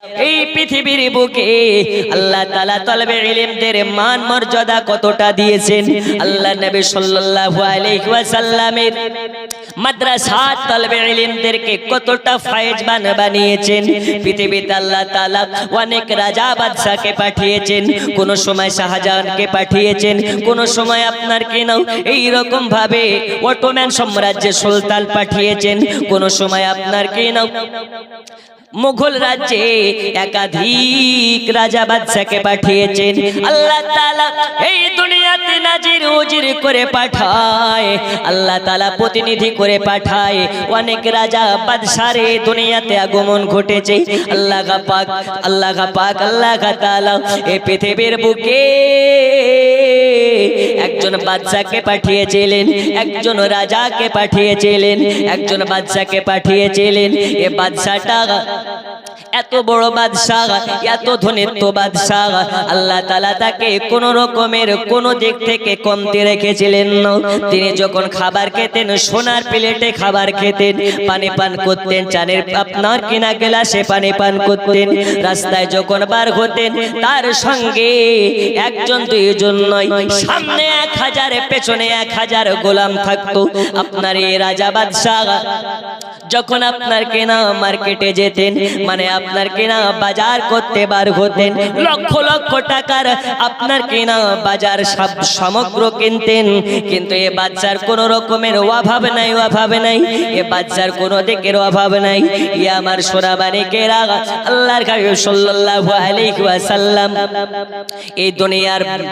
এই পৃথিবীর বুকে আল্লাহ তাআলা তলবে ইলমদের মান মর্যাদা কতটা দিয়েছেন। আল্লাহ নবী সাল্লাল্লাহু আলাইহি ওয়াসাল্লামের মাদ্রাসা তলবে ইলমদেরকে কতটা ফায়েজবান বানিয়েছেন। পৃথিবীতে আল্লাহ তাআলা অনেক রাজা বাদশাকে পাঠিয়েছেন, কোন সময় শাহজাহানকে পাঠিয়েছেন, কোন সময় আপনার কেনাও এই রকম ভাবে অটোম্যান সাম্রাজ্যের সুলতান পাঠিয়েছেন, কোন সময় আপনার কেনাও মুঘল রাজ্যে একাধিক রাজা বাদশাকে পাঠিয়েছেন। আল্লাহ তাআলা এই দুনিয়াতে নাজির উজির করে পাঠায়, আল্লাহ তাআলা প্রতিনিধি করে পাঠায়। অনেক রাজা বাদশার এই দুনিয়াতে আগমন ঘটেছে। আল্লাহ পাক আল্লাহ তাআলা এই পৃথিবীর বুকে একজন বাদশাকে পাঠিয়েছিলেন, একজন রাজাকে পাঠিয়েছিলেন, একজন বাদশাকে পাঠিয়েছিলেন। এই বাদশাটা এত বড় বাদশাহ, এত ধনিত্ব বাদশাহ, আল্লাহ তাআলা তাকে কোন রকমের কোন দিক থেকে কমতি রেখেছিলেন না। তিনি যখন খাবার খেতেন সোনার প্লেটে খাবার খেতেন, পানি পান করতেন চানের আপনার কিনা গ্লাসে পানি পান করতেন। রাস্তায় যখন বার হতেন তার সঙ্গে একজন দুইজন নয়, সামনে 1000 পেছনে 1000 গোলাম থাকতো। আপনার এই রাজা বাদশাহ যখন আপনার কেনা মার্কেটে যেতেন, মানে আপনার কেনা বাজার করতে বার হতেন, লক্ষ লক্ষ টাকার আপনার কেনা বাজার সব সামগ্র কিনতেন, কিন্তু এ বাদশার কোন রকমের অভাব নাই, অভাব নাই, এ বাদশার কোন দিকের অভাব নাই। ই আমার সোনাবানিকেরা, আল্লাহর হাবিব সাল্লাল্লাহু আলাইহি ওয়াসাল্লাম এই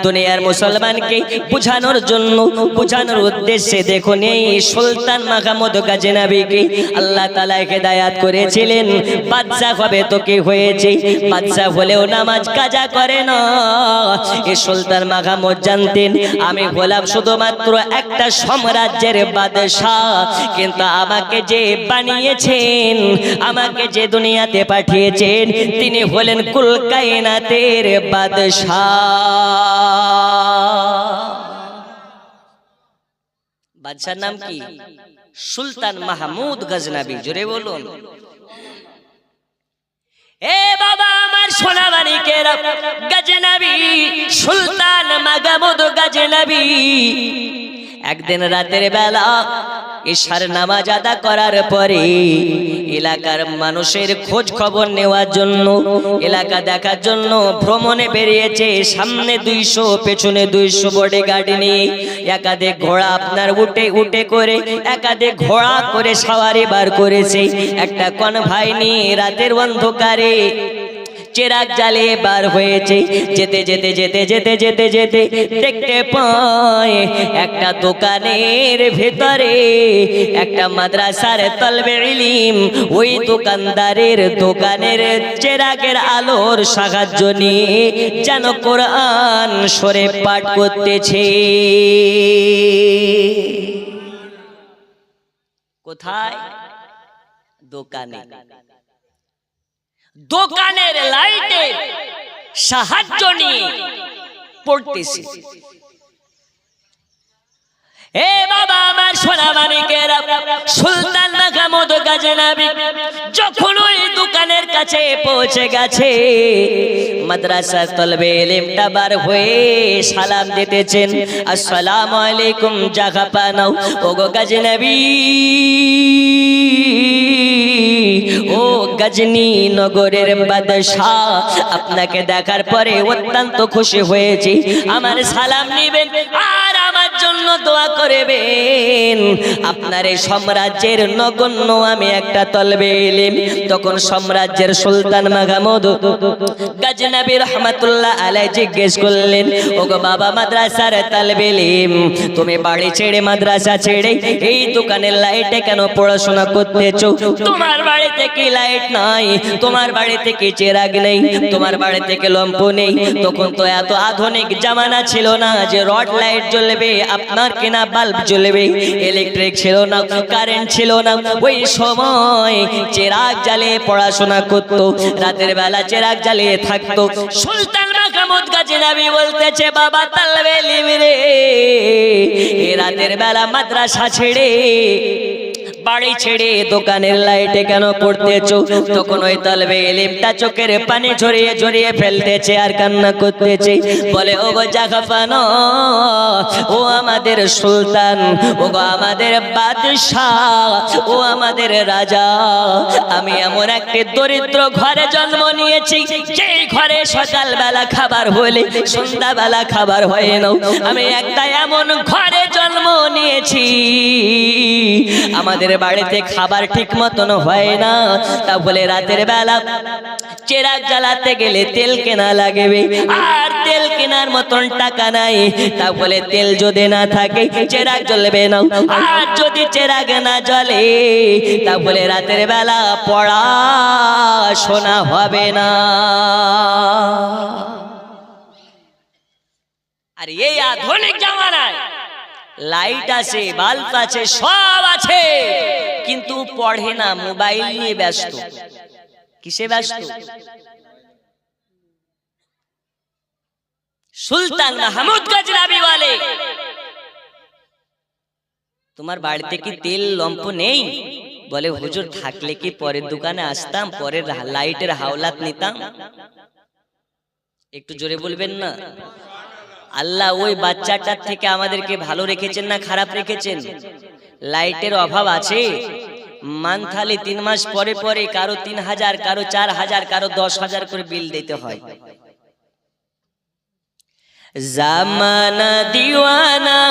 দুনিয়ার মুসলমানকে বুঝানোর জন্য, বুঝানোর উদ্দেশ্যে দেখুন এই সুলতান মাহমুদ গজনবীকে আল্লাহ তাআলা হিদায়াত করেছিলেন। বাদশা হবে তো কি হয়েছে, বাদশা হলেও নামাজ কাজা করে না। এই সুলতান মাহমুদ জানতেন আমি হলাম শুধুমাত্র একটা সাম্রাজ্যের বাদশাহ, কিন্তু আমাকে যে বানিয়েছেন, আমাকে যে দুনিয়াতে পাঠিয়েছেন, তিনি হলেন কুল কায়নাতের বাদশাহ। বাদশার নাম কি? সুলতান মাহমুদ গজনবী। জোরে বলুন। এ বাবা আমার সোনাবানিকেরা, গজনবী সুলতান মাহমুদ গজনবী একদিন রাতের বেলা ইশার নামাজ আদা করার পরে এলাকার মানুষের খোঁজ খবর নেওয়ার জন্য, এলাকা দেখার জন্য ভ্রমণে বেরিয়েছে। সামনে 200 পেছনে 200 বডিগার্ড নিয়ে একাধিক ঘোড়া আপনার উঠে করে একাধিক ঘোড়া করে সওয়ারি বার করেছে। একটা কনভয় নিয়ে রাতের অন্ধকারে চিরাগ জ্বালিয়ে বার হয়েছে। যেতে যেতে যেতে যেতে যেতে যেতে দেখতে পায় একটা দোকানের ভেতরে একটা মাদ্রাসার তলবে ইলম, ওই দোকানদারের দোকানের চিরাগের আলোর সাহায্য নিয়ে যেন কোরআন শরীফ পাঠ করতেছে। কোথায়? দোকানে। দোকানের লাইটে সাহায্য নিয়ে পড়তেছে। এ বাবা আমার সোনাবানিকেরা, সুলতান মাহমুদ গজনবী যখন ওই দোকানের কাছে পৌঁছে গেছে, মাদ্রাসার তলবে ইলমটা বার হয়ে সালাম দিতেছেন, আসসালামু আলাইকুম জাগা পানাও। ওগো গজনবী, ও গজনী নগরের বাদশাহ, আপনাকে দেখার পরে অত্যন্ত খুশি হয়েছি। আমার সালাম নিবেন আর আমার জন্য দোয়া করবেন। আপনার এই সাম্রাজ্যের নগণ্য আমি একটা তলবে ইলম। তখন সাম্রাজ্যের সুলতান মাহমুদ গজনবী রহমাতুল্লাহ আলাইহি জিজ্ঞেস করলেন, ওগো বাবা মাদ্রাসার তলবে ইলম, তুমি বাড়ি ছেড়ে মাদ্রাসা ছেড়ে এই দোকানের লাইটে কেন পড়াশোনা করতেছো? তোমার বাড়িতে কি লাইট নাই? তোমার বাড়িতে কি চিরাগ নেই? তোমার বাড়িতে কি লম্প নেই? তখন তো এত আধুনিক জামানা ছিল না যে রড লাইট জ্বলবে, আপনার কিনা বাল্ব জ্বলবে, ইলেকট্রিক ছিল না, কারেন্ট ছিল না। ওই সময় চিরাগ জ্বালিয়ে পড়াশোনা করতো, রাতের বেলা চিরাগ জ্বালিয়ে থাকতো। সুলতান মাহমুদ গজনবী বলতেছে, বাবা তলবে ইলম রে, এই রাতের বেলা মাদ্রাসা ছেড়ে বাড়ি ছেড়ে দোকানের লাইটে কেন পড়তেছো? তখন ওই তলবে ইলমটা চোখের পানি ঝরিয়ে ঝরিয়ে ফেলতেছে আর কান্না করতেছে, বলে ও গো জাহাপানা, ও আমাদের সুলতান, ও গো আমাদের বাদশাহ, ও আমাদের রাজা, আমি এমন একটি দরিদ্র ঘরে জন্ম নিয়েছি যেই ঘরে সকালবেলা খাবার হলে সন্ধ্যাবেলা খাবার হয় না। আমি একটা এমন ঘরে জন্ম নিয়েছি আমাদের বাড়িতে খাবার ঠিক মতন হয় না, তা বলে রাতের বেলা চেরাগ জ্বালাতে গেলে তেল কেনা লাগবে, আর তেল কেনার মতন টাকা নাই, তা বলে তেল যদি না থাকে চেরাগ জ্বলবে না, আর যদি চেরাগ না জ্বলে তা বলে রাতের বেলা পড়াশোনা হবে না। আর এই আধুনিক জামানায় লাইট আছে, বাল্ব আছে, সব আছে, কিন্তু পড়ে না, মোবাইল নিয়ে ব্যস্ত। কিসে ব্যস্ত? সুলতান মাহমুদ গজনবী বলে, তোমার বাড়িতে কি তেল লম্প নেই? বলে হুজুর থাকলে কি পরের দোকানে আসতাম, পরের লাইটের হাওলাত নিতাম। একটু জোরে বলবেন না? আল্লাহ ওই বাচ্চাটার থেকে আমাদেরকে ভালো রেখেছেন না খারাপ রেখেছেন? লাইটের অভাব আছে, মান্থলি 3 মাস পরে পরে কারো 3000, কারো 4000, কারো 10,000 করে বিল দিতে হয়। জামানা দিওয়ানা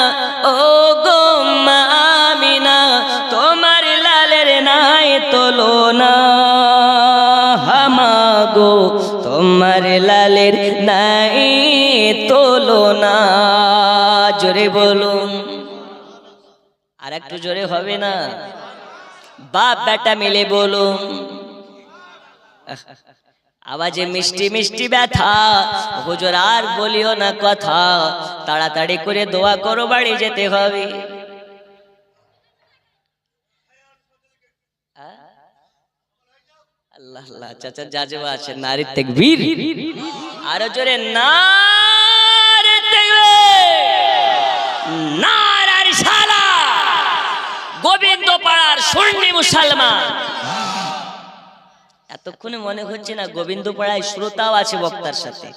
ও গো মা আমিনা, তোমার লালের নাই তুলনা, হামাগো তোমার লালের নাই তুলনা। জোরে বলুন, আর একটু জোরে হবে না? বাপ বেটা মিলে বলুন। আওয়াজে মিষ্টি মিষ্টি ব্যথা, হুজুর আর বলিও না কথা, তাড়াতাড়ি করে দোয়া করো, বাড়ি যেতে হবে। আল্লাহ আল্লাহ, চাচা জাজবা আছে, নারী তাকবীর, আরো জোরে নারে তাকবীর, নারে রিসালাত। গোবিন্দ পাড়ার সুন্নি মুসলমান, এতক্ষণে মনে হচ্ছে না গোবিন্দ পাড়ায় শ্রোতাও আছে বক্তার সাথে।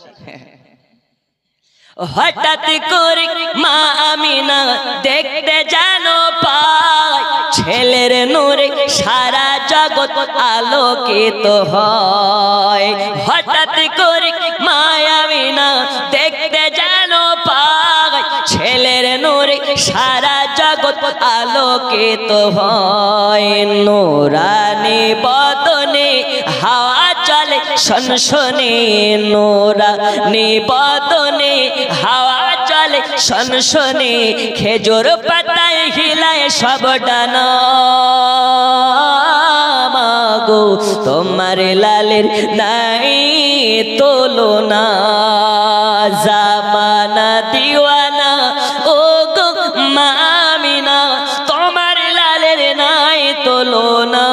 হঠাৎ করে মা আমিনা দেখতে জানো পায়, ছেলের নূরে সারা জগৎ আলোকিত হয়। হঠাৎ করে মা আমিনা দেখতে জানো পায়, ছেলের নূরে সারা জগৎ আলোকিত হয়। নূরানি বদনে হাওয়া চলে সনসনে, নূরানি বদনে হাওয়া চলে সনসনে, খেজুর পাতায় হিলায় সব ডানা, মাগো তোমার লালের নাই তুলনা। জামানা দিওয়ানা ও গো মা আমিনা, তোমার লালের নাই তুলনা,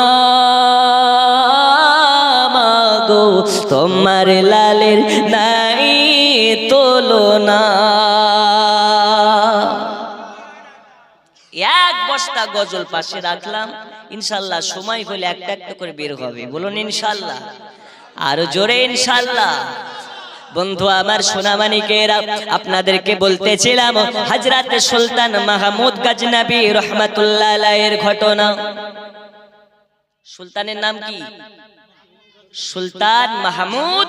মাগো তোমার লালের নাই তুলনা। এক বস্তা গজল পাশে রাখলাম, ইনশাআল্লাহ সময় হলে একটা একটা করে বের হবে। বলুন ইনশাআল্লাহ, আরো জোরে ইনশাআল্লাহ। বন্ধু আমার সোনামানিকেরা, আপনাদেরকে বলতেছিলাম হযরত সুলতান মাহমুদ গজনবী রহমাতুল্লাহ আলাইহির ঘটনা। সুলতানের নাম কি? সুলতান মাহমুদ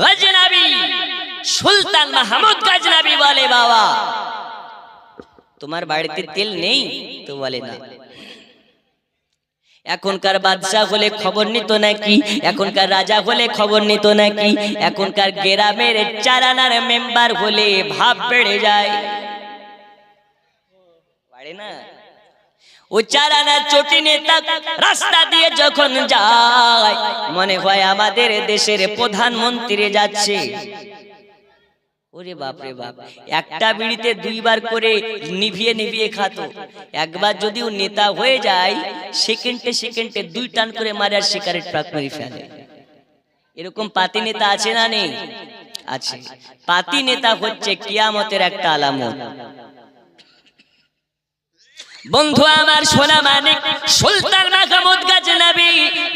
গজনবী। সুলতান মাহমুদ গজনবী বলে, বাবা তোমার বাড়িতে তেল নেই? তো বলে না। এখনকার বাদশা হলে খবর নিত নাকি? এখনকার রাজা হলে খবর নিত নাকি? এখনকার গ্রামের 4 আনার মেম্বার হলে ভাব বেড়ে যায়, পারে না? ও 4 আনার চটি নেতা রাস্তা দিয়ে যখন যায়, মনে হয় আমাদের দেশের প্রধানমন্ত্রী যাচ্ছে। ওরে বাপ রে বাপ, একটা বিড়িতে 2 বার করে নিভিয়ে নিভিয়ে খাতো। একবার যদি ও নেতা হয়ে যায়, সেকেন্ডে সেকেন্ডে 2 টান করে মারে আর সিগারেট পাক মেরে ফেলে। এরকম পাতি নেতা আছে না নেই? আছে। পাতি নেতা হচ্ছে কিয়ামতের একটা আলামত। বন্ধু আমার সোনা মানিক সুলতান মাহমুদ গজনবী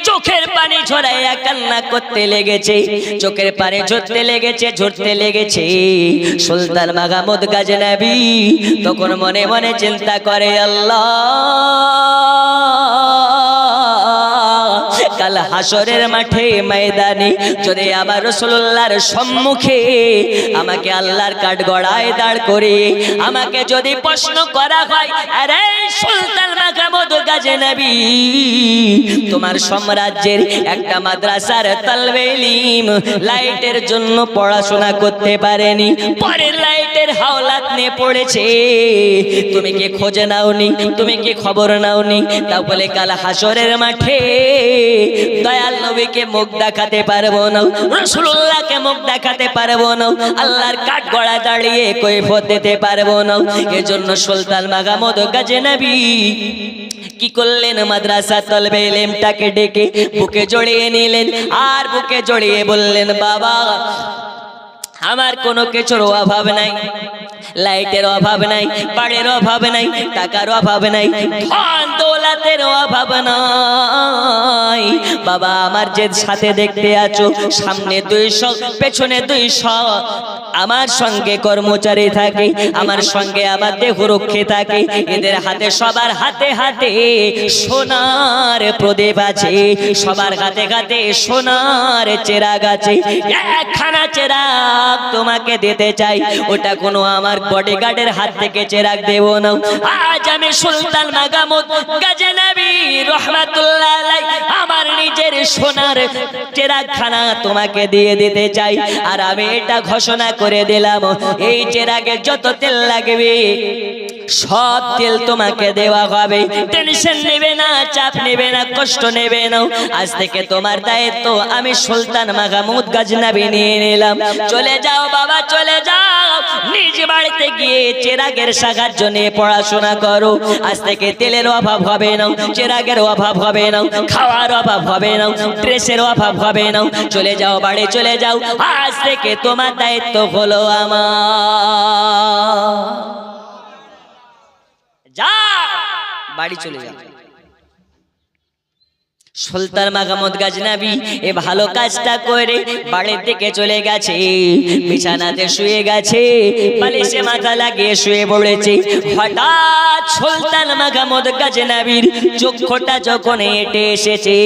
চোখের পানি ঝরাইয়া কান্না করতে লেগেছে, চোখের পানি ঝরতে লেগেছে। সুলতান মাহমুদ গজনবী তখন মনে মনে চিন্তা করে, আল্লাহ কাল হাসরের মাঠে ময়দানে যদি আমার রাসূলুল্লাহর সম্মুখে আমাকে আল্লাহর কাঠগড়ায় দাঁড় করে আমাকে যদি প্রশ্ন করা হয়, আরে সুলতান মাহমুদ গজনবী তোমার সাম্রাজ্যের একটা মাদ্রাসার তালবে ইলম লাইটের জন্য পড়াশোনা করতে পারেনি, পরের লাইটের হাওলাত নিয়ে পড়েছে, তুমি কি খোঁজ নাওনি, তুমি কি খবর নাওনি? তাও বলে কাল হাসরের মাঠে দয়াল নবীকে মুখ দেখাতে পারবো না, রাসূলুল্লাহকে মুখ দেখাতে পারবো না, আল্লাহর কাঠগড়া দাঁড়িয়ে কৈফিয়ত দিতে পারবো না। এজন্য সুলতান মাহমুদ গজনবী কি করলেন, মাদ্রাসা তলবে ইলমটাকে ডেকে বুকে জড়িয়ে নিলেন আর বুকে জড়িয়ে বললেন, বাবা আমার কোনো কিছুর অভাব নাই, লাইটের অভাব নাই, বাড়ির অভাব নাই, টাকার অভাব নাই, ধন দৌলতের অভাব নাই। বাবা আমার যে সাথে দেখতে আছো, সামনে 200 পেছনে 200 আমার সঙ্গে কর্মচারী থাকে, আমার সঙ্গে আমার দেহরক্ষী থাকে, এদের হাতে সবার হাতে হাতে সোনার প্রদীপ আছে, সবার হাতে হাতে সোনার চেরাগ আছে। একখানা চেরাগ তোমাকে দিতে চাই, ওটা কোনো আমার বডিগার্ডের হাত থেকে চেরাগ দেব না। আজ আমি সুলতান মাহমুদ গজনবী রহমাতুল্লাহ আলাইহি আমার নিজের সোনার চেরাগখানা তোমাকে দিয়ে দিতে চাই। আর আমি এটা ঘোষণা করে দিলাম, এই চেরাগে যত তেল লাগবে সব তেল তোমাকে দেওয়া হবে, টেনশন নেবে না, চাপ নেবে না, কষ্ট নেবে না। আজ থেকে তোমার দায়িত্ব আমি সুলতান মাহমুদ গজনবী নিয়ে নিলাম। চলে যাও বাবা, চলে যাও, নিজ বাড়িতে গিয়ে চেরাগের সাহায্য নিয়ে পড়াশোনা করো। আজ থেকে তেলের অভাব হবে না, চেরাগের অভাব হবে না, খাওয়ার অভাব হবে না, ড্রেসের অভাব হবে না। চলে যাও বাড়ি, চলে যাও, আজ থেকে তোমার দায়িত্ব হলো আমার। যাও বাড়ি চলে যাও। সুলতান মাহমুদ গজনবী এ ভালো কাজটা করে বাড়ির দিকে চলে গেছে, বিছানাতে শুয়ে গেছে, বালিশে মাথা লাগিয়ে শুয়ে পড়েছে। হঠাৎ সুলতান মাহমুদ গজনবীর চক্ষুটা যখন হেঁটে এসেছে,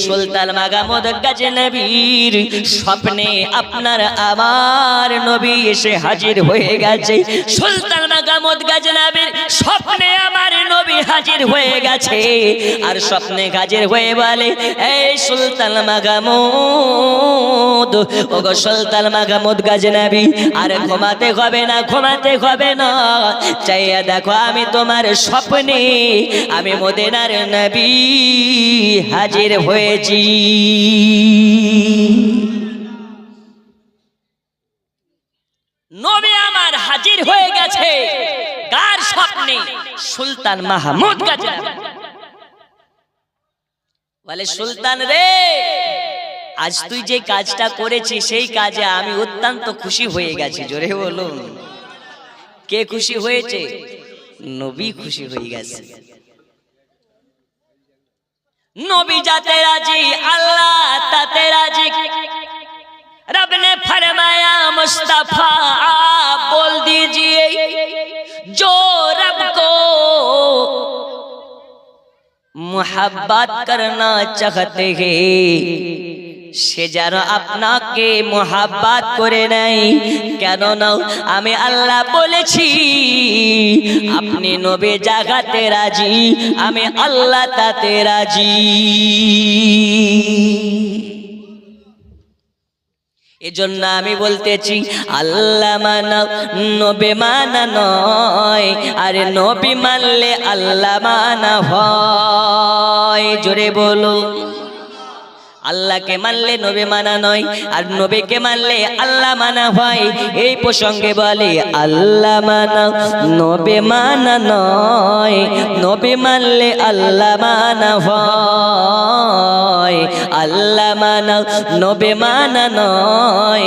সুলতান মাহমুদ গজনবীর স্বপ্নে আপনার আমার নবী এসে হাজির হয়ে গেছে। সুলতান মাহমুদ গজনবীর স্বপ্নে আমার নবী হাজির হয়ে গেছে, আর স্বপ্নে হাজির হয়ে বলে, এই সুলতান মাহমুদ, ওগো সুলতান মাহমুদ গজনবী, আর ঘুমাতে হবে না, ঘুমাতে হবে না, চাইয়া দেখো আমি তোমার স্বপ্নে আমি মদিনার নবী হাজির হয়েছি। নবী আমার হাজির হয়ে গেছে, কার স্বপ্নে? সুলতান মাহমুদ গজনবী। বলে, সুলতান রে, আজ তুই যে কাজটা করেছিস সেই কাজে আমি অত্যন্ত খুশি হয়ে গেছি। জোরে বলুন, কে খুশি হয়েছে? নবী খুশি হয়ে গেছে। নবী যাতে রাজি, আল্লাহ তাতে রাজি। रब ने फरमाया मुस्तफा बोल दीजिए, जो रब को मोहब्बत करना चाहते हैं সে যেন আপনাকে মোহাব্বত করে নাই। কেন না, আমি আল্লাহ বলেছি আপনি নবী জাগাতে রাজি, আমি আল্লাহ তাতে রাজি। এজন্য আমি বলতেছি, আল্লাহ মানা নবী মানা নয়, আরে নবী মানলে আল্লাহ মানা হয়। জোরে বলো, আল্লাহকে মানলে নবী মানা নয়, আর নবীকে মানলে আল্লাহ মানা হয়। এই প্রসঙ্গে বলে, আল্লাহ মানা নবী মানা নয়, নবী মানলে আল্লাহ মানা হয়। আল্লাহ মানা নবী মানা নয়,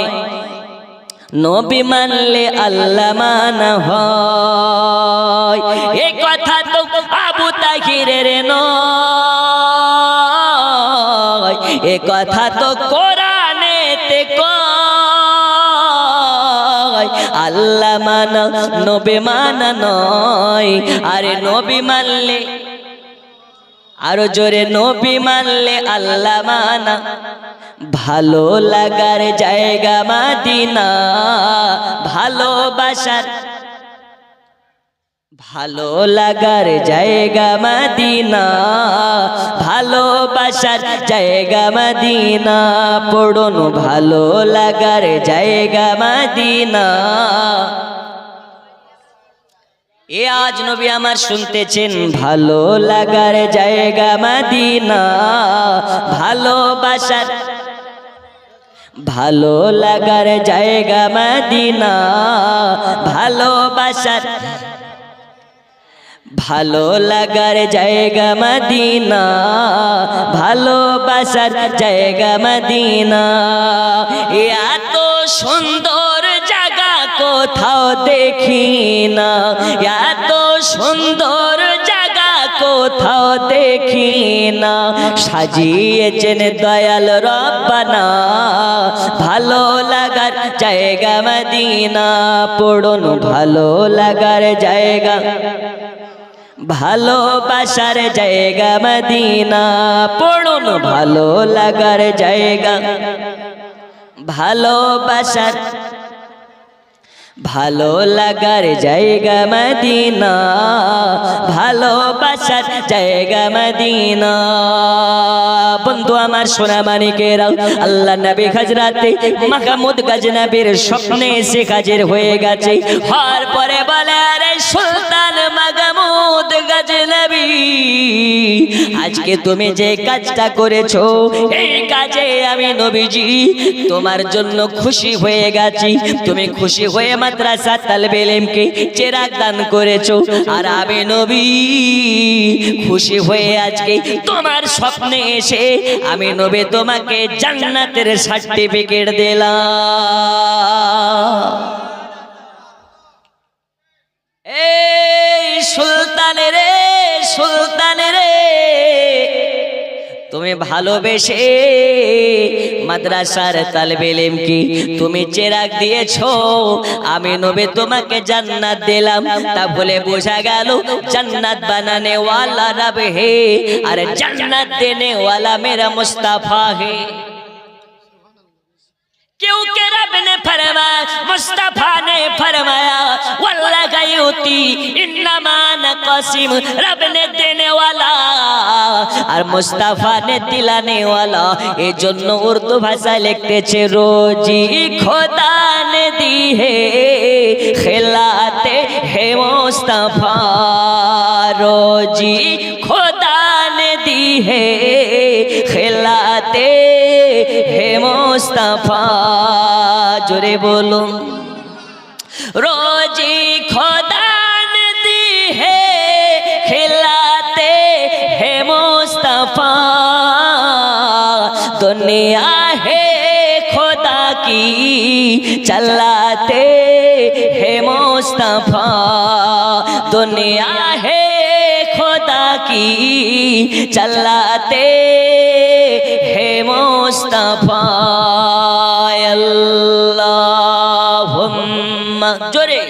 নবী মানলে আল্লাহ মানা হয়। এই কথা তো আমাদের নয়, এ কথা তো কোরআনেতে কয়। আল্লাহ মানা নবী মানা নয়, আরে নবী মানলে আরো জোরে, নবী মানলে আল্লাহ মানা। ভালো লাগার জায়গা মদিনা, ভালোবাসার ভালো লাগার জায়গা মদিনা, ভালোবাসার জায়গা মদিনা, পড়ুন ভালো লাগার জায়গা মদিনা। এ আজ নবী আমার শুনতেছেন, ভালো লাগার জায়গা মদিনা, ভালোবাসার ভালো লাগার জায়গা মদিনা, ভালোবাসার ভালো লাগার জায়গা মদিনা, ভালোবাসার জায়গা মদিনা। এত সুন্দর জায়গা কোথাও দেখি না, এত সুন্দর জায়গা কোথাও দেখি না, সাজিয়েছেন দয়াল রব্বানা, ভালো লাগার জায়গা মদিনা। পড়ুন ভালো লাগার জায়গা, ভালোবাসার জায়গা মদিনা, পড়ুন ভালো লাগার জায়গা, ভালোবাসার ভালো লাগার জায়গা মদিনা, ভালোবাসার জায়গা মদিনা। বন্ধু আমার সোনা মানিকেরা, আল্লাহ নবী হযরতে মাহমুদ গজনবীর স্বপ্নে এসে হাজির হয়ে গেছে। হওয়ার পরে বলে, আরে সুলতান মাহমুদ গজনবী, আজকে তুমি যে কাজটা করেছো, এই কাজে আমি নবীজি তোমার জন্য খুশি হয়ে গেছি। তুমি খুশি হয়ে মাদ্রাসা তালবে ইলমকে চেরাগ দান করেছো, আর আমি নবী খুশি হয়ে আজকে তোমার স্বপ্নে এসে আমি নবী তোমাকে জান্নাতের সার্টিফিকেট দিলাম। এই সুলতানে রে, সুলতানে রে, তুমি ভালোবেসে মাদ্রাসার তালবে ইলমকে তুমি চেরাগ দিয়েছো, আমি নবী তোমাকে জান্নাত দিলাম। তা বলে বোঝা গেল জান্নাত বানানে ওয়ালা রব হে, আর জান্নাত দেনে ওয়ালা মেরা মুস্তাফা হে। क्योंकि रब ने फरमाया, मुस्तफा ने फरमाया, वल्लाह गयूती इन्नमा नक़सिम, रब ने देने वाला और मुस्तफा ने दिलाने वाला। ए जन्नो उर्दू भाषा लिखतेছে, रोजी खुदा ने दी है खिलाते है मुस्तफा, रोजी खुदा ने दी है खिलाते है मुस्तफा। जोरे बोलो, रोजी खुदा ने दी है खिलाते है मुस्तफा, दुनिया है खुदा की चलाते है मुस्तफा, दुनिया है खुदा की चलाते है मुस्तफा। अल्लाहुम्मा जोरे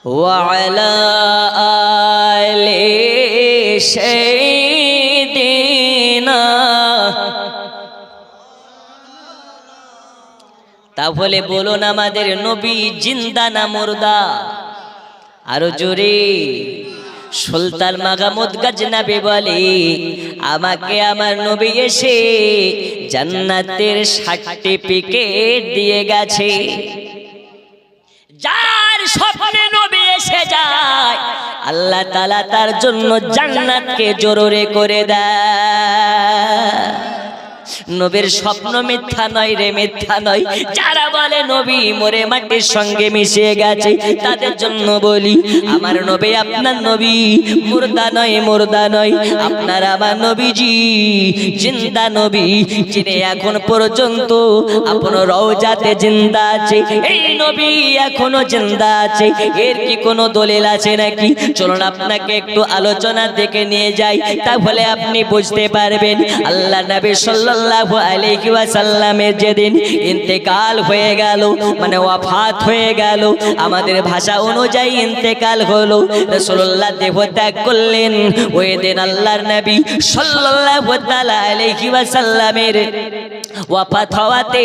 वअला आले सय्यिदिना। তাহলে বলুন আমাদের নবী জিন্দা না মুর্দা? আরো জোরে। সুলতান মাহমুদ গজনবী বলে, আমাকে আমার নবী এসে জান্নাতের সার্টিফিকেট দিয়ে গেছে। যার স্বপ্নে নবী এসে যায়, আল্লাহ তাআলা তার জন্য জান্নাতকে জরুরি করে দেয়। নবীর স্বপ্ন মিথ্যা নয় রে, মিথ্যা নয়। যারা বলে নবী মরে মাটির সঙ্গে মিশে গেছে, তাদের জন্য বলি আমার নবী আপনার নবী মুর্দা নয়, মুর্দা নয়। আপনার আমার নবীজি জিন্দা নবী, যিনি এখন পর্যন্ত আপনার রওজাতে জিন্দা আছে। এই নবী এখনো জিন্দা আছে, এর কি কোনো দলিল আছে নাকি? চলুন আপনাকে একটু আলোচনা দেখে নিয়ে যাই, তাহলে আপনি বুঝতে পারবেন। আল্লাহ নবী সাল্লাল্লাহু আলাইহি ওয়াসাল্লামের যেদিন ইন্তেকাল হয়ে গেল, মানে ওয়াফাত হয়ে গেল, আমাদের ভাষা অনুযায়ী ইন্তেকাল হলো, রাসূলুল্লাহ দেহ ত্যাগ করলেন। ওই দিন আল্লাহর নবী সাল্লাল্লাহু তাআলা আলাইহি ওয়াসাল্লামের ওয়াফাত হওয়াতে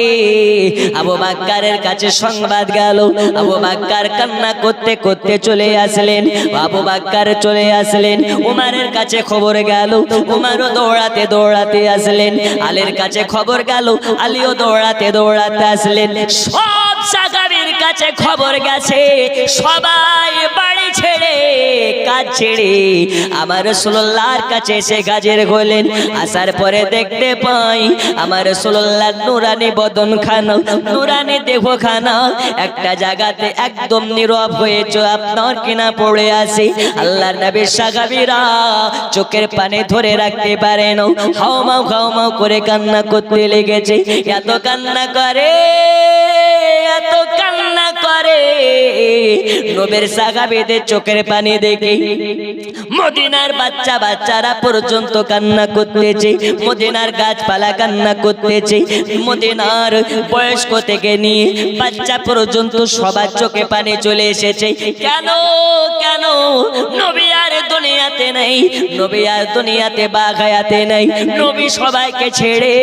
আবু বকরের কাছে সংবাদ গেল। আবু বকর কান্না করতে করতে চলে আসলেন, আবু বকর চলে আসলেন। উমরের কাছে খবর গেল, উমরও দৌড়াতে দৌড়াতে আসলেন। আলীর কাছে খবর গেল, আলীও দৌড়াতে দৌড়াতে আসলেন। সব সাহাবীর কাছে খবর গেছে, সবাই বাড়ি ছেড়ে কাজ ছেড়ে আমার রাসূলুল্লাহর কাছে এসে হাজির হলেন। আসার পরে দেখতে পাই আমার রাসূলুল্লাহর নুরানি বদন খানা, নুরানি দেহ খানা একটা জায়গাতে একদম নীরব হয়েছে, আপনার কিনা পড়ে আছে। আল্লাহর নবীর সাহাবীরা চোখের পানি ধরে রাখতে পারে না, হাওমাও হাওমাও করে কান্না করতে লেগেছে। এত কান্না করে, এত কান্না করে, নবীর সাহাবীদের চোখের পানি দেখে মদিনার বাচ্চা বাচ্চারা পর্যন্ত কান্না করতেছে, মদিনার গাছপালা কান্না করতেছে, মদিনার বয়স্ক থেকে নিয়ে বাচ্চা পর্যন্ত সবার চোখে পানি চলে এসেছে। কেন কেন? নবী আর দুনিয়াতে নেই, নবী আর দুনিয়াতে বাগায়াতে নেই। নবী সবাইকে ছেড়ে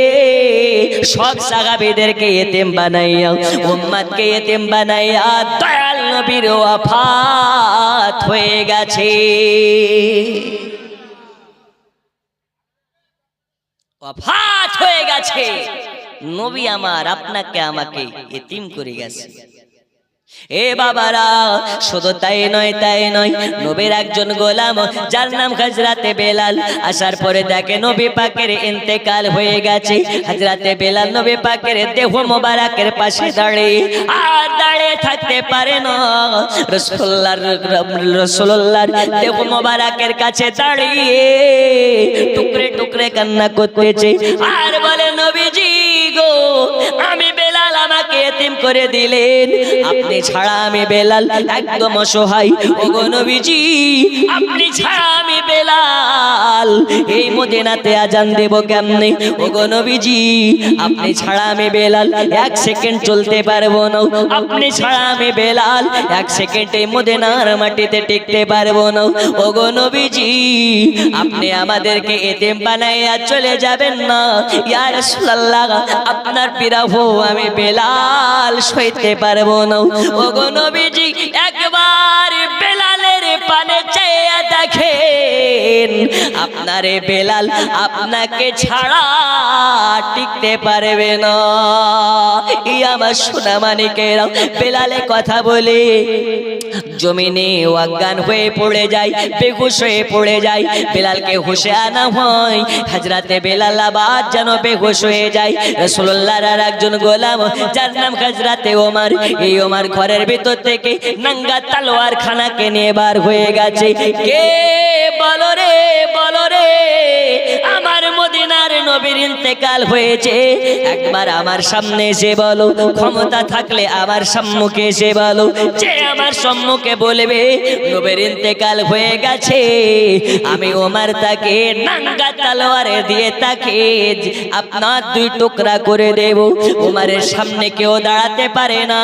সব সাহাবীদেরকে এতিম বানাইয়া, উম্মতকে এতিম বানাইয়া দয়াল নবীর ওয়াফাত হয়ে গেছে। ওয়াফাত হয়ে গেছে। নবী আমার আপনাকে আমাকে এতিম করে গেছে। এ বাবারা, শুধু তাই নয়, তাই নয়, নবীর একজন গোলাম যার নাম হযরতে বেলাল, আসার পরে দেখে নবী পাকের ইন্তেকাল হয়ে গেছে। হযরতে বেলাল নবী পাকের দেহ মোবারকের পাশে দাঁড়িয়ে আর দাঁড়িয়ে থাকতে পারে না, রাসূলুল্লাহর দেহ মোবারকের কাছে দাঁড়িয়ে টুকরে টুকরে কান্না করতেছে আর বলে, নবীজি গো, আমি বেলাল, আমাকে এতিম করে দিলেন, আপনি ছাড়া আমি বেলাল একদম অসহায়। ওগো নবীজি, আপনি ছাড়া আমি বেলাল এই মদিনাতে আজান দেব কেমনে? ওগো নবীজি, আপনি ছাড়া আমি বেলাল এক সেকেন্ড চলতে পারবো না, আপনি ছাড়া আমি বেলাল এক সেকেন্ড এই মদিনার মাটিতে টিকতে পারবো না। ওগো নবীজি, আপনি আমাদেরকে এতিম বানাইয়া চলে যাবেন না? ইয়া রাসূলুল্লাহ, আপনার বিরহ আমি বেলাল সইতে পারবো না। ওগো নবীজি, একবার বেলালের পানে চেয়ে দেখেন, আপনারে বেলাল আপনাকে ছাড়া টিকতে পারবে না। এই আমার সোনা মানিকেরা, বেলালে কথা বলে জমিনে অজ্ঞান হয়ে পড়ে যায়, বেহুশ হয়ে পড়ে যায়। বেলালকে হুশে আনা হয়, হযরতে বেলাল আবার যেন বেহুশ হয়ে যায়। রাসূলুল্লাহর আর একজন গোলাম যার নাম হযরতে ওমর, এই ওমর ঘরের ভিতর থেকে নাঙ্গা তলোয়ার খানাকে নিয়ে বার হয়ে গেছে। কে বলো রে, বলো রে, আমার মদিনার নবীর ইন্তেকাল হয়েছে, একবার আমার সামনে এসে বলো, ক্ষমতা থাকলে আমার সম্মুখে এসে বলো, যে আমার সম্মুখে বলবে নবীর ইন্তেকাল হয়ে গেছে, আমি ওমর তাকে নাঙ্গা তলোয়ার দিয়ে তাকে আপনার দুই টুকরা করে দেব। ওমরের সামনে কেউ দাঁড়াতে পারে না।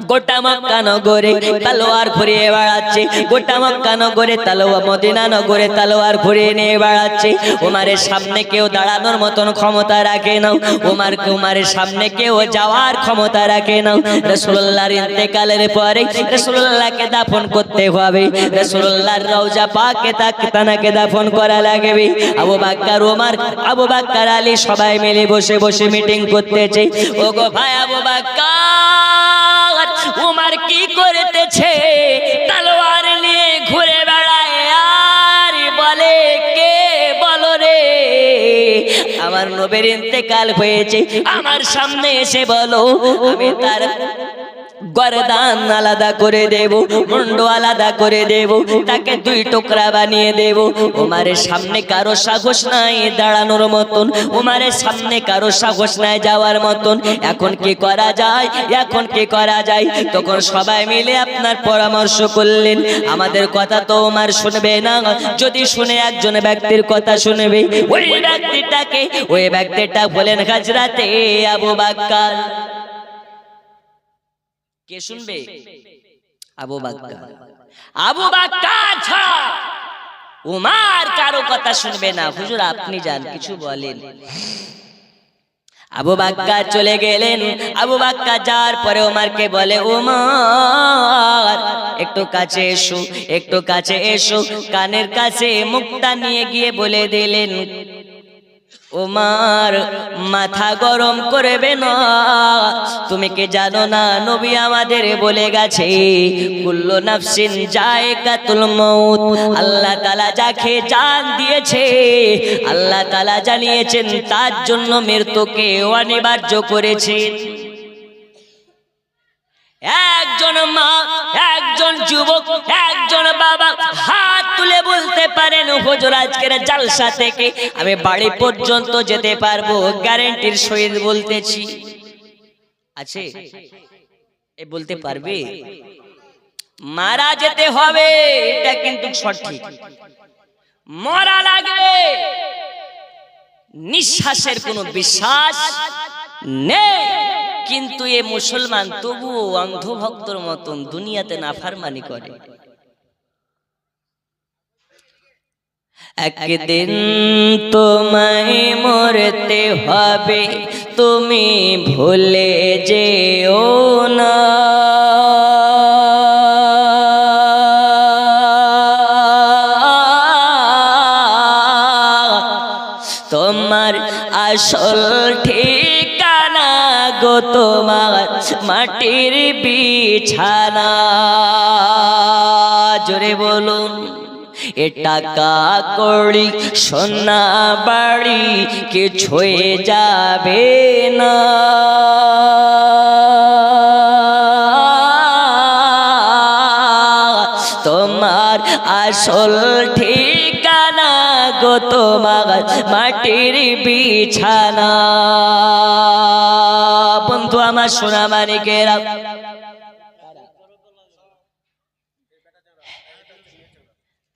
গোটা মক্কা নগরে তলোয়ার ঘুরিয়ে বেড়াচ্ছে, গোটা মক্কা নগরে তলোয়ার, মদিনা নগরে তলোয়ার ঘুরিয়ে নিয়ে বেড়াচ্ছে। ওমরের সামনে কেউ দাঁড়ানোর মতন ক্ষমতা রাখে না, ওমরের সামনে কেউ যাওয়ার ক্ষমতা রাখে না। রাসূলুল্লাহর ইন্তেকালের পরে রাসূলুল্লাহকে দাফন করতে হবে, রাসূলুল্লাহর রওজা পাকে তাকে দাফন করা লাগবে। আবু বকর, ওমর, আবু বকর, আলী সবাই মিলে বসে বসে মিটিং করতেছে। ওগো ভাই আবু বকর, উমর কি করতেছে? তলোয়ার নিয়ে ঘুরে বেড়ায় আর বলে, কে বলো রে আমার নবীর ইন্তেকাল হয়েছে, আমার সামনে এসে বলো, আমি তার গর্দান আলাদা করে দেব, মুন্ড আলাদা করে দেব, তাকে দুই টুকরা বানিয়ে দেব। ওমারের সামনে কারো সাহস নাই দাঁড়ানোর মতন, ওমারের সামনে কারো সাহস নাই যাওয়ার মতন। এখন কি করা যায়, এখন কি করা যায়? তখন সবাই মিলে আপনার পরামর্শ করলেন, আমাদের কথা তো ওমর শুনবে না, যদি শুনে একজন ব্যক্তির কথা শুনবে। ওই ব্যক্তিটাকে, ওই ব্যক্তিটা বলেন হযরতে আবু বকর। কে শুনবে? আবু বকর। আবু বকর ছাড়া উমর কারো কথা শুনবে না। হুজুর আপনি যান, কিছু বলেন। আবু বকর চলে গেলেন। আবু বকর যাওয়ার পরে উমরকে বলে, উমর একটু কাছে এসো, একটু কাছে এসো। কানের কাছে মুখটা নিয়ে গিয়ে বলে দিলেন, উমর মাথা গরম করবে না, তুমি কি জানো না নবী আমাদের বলে গেছে কুল্লু নাফসিন যায়কাতুল মউত, আল্লাহ তাআলা যাকে জান দিয়েছে আল্লাহ তাআলা জানিয়েছেন তার জন্য মৃত্যুকে অনিবার্য করেছেন। একজন মা, একজন যুবক, একজন বাবা হাত তুলে বলতে পারেন, হুজুর আজকের জালসা থেকে আমি বাড়ি পর্যন্ত যেতে পারবো, গ্যারান্টির সহিত বলতেছি। আছে এ বলতে পারবে? মারা যেতে হবে, এটা কিন্তু সঠিক। মরা লাগে, নিঃশ্বাসের কোনো বিশ্বাস নেই, কিন্তু এ মুসলমান তবুও অন্ধভক্তর মতন দুনিয়াতে নাফরমানি করে। একদিন তোমায় মরতে হবে, তুমি ভুলে যেও না, তোমার আসল ঠিকানা গো তোমার মাটির বিছানা। জোরে বলুন। এ টাকা কড়ি সোনা বাড়ি কিছুই যাবে না, তোমার আসল ঠিকানা গো তোমার মাটির বিছানা। বন্ধু আমার সোনা মানিকেরা,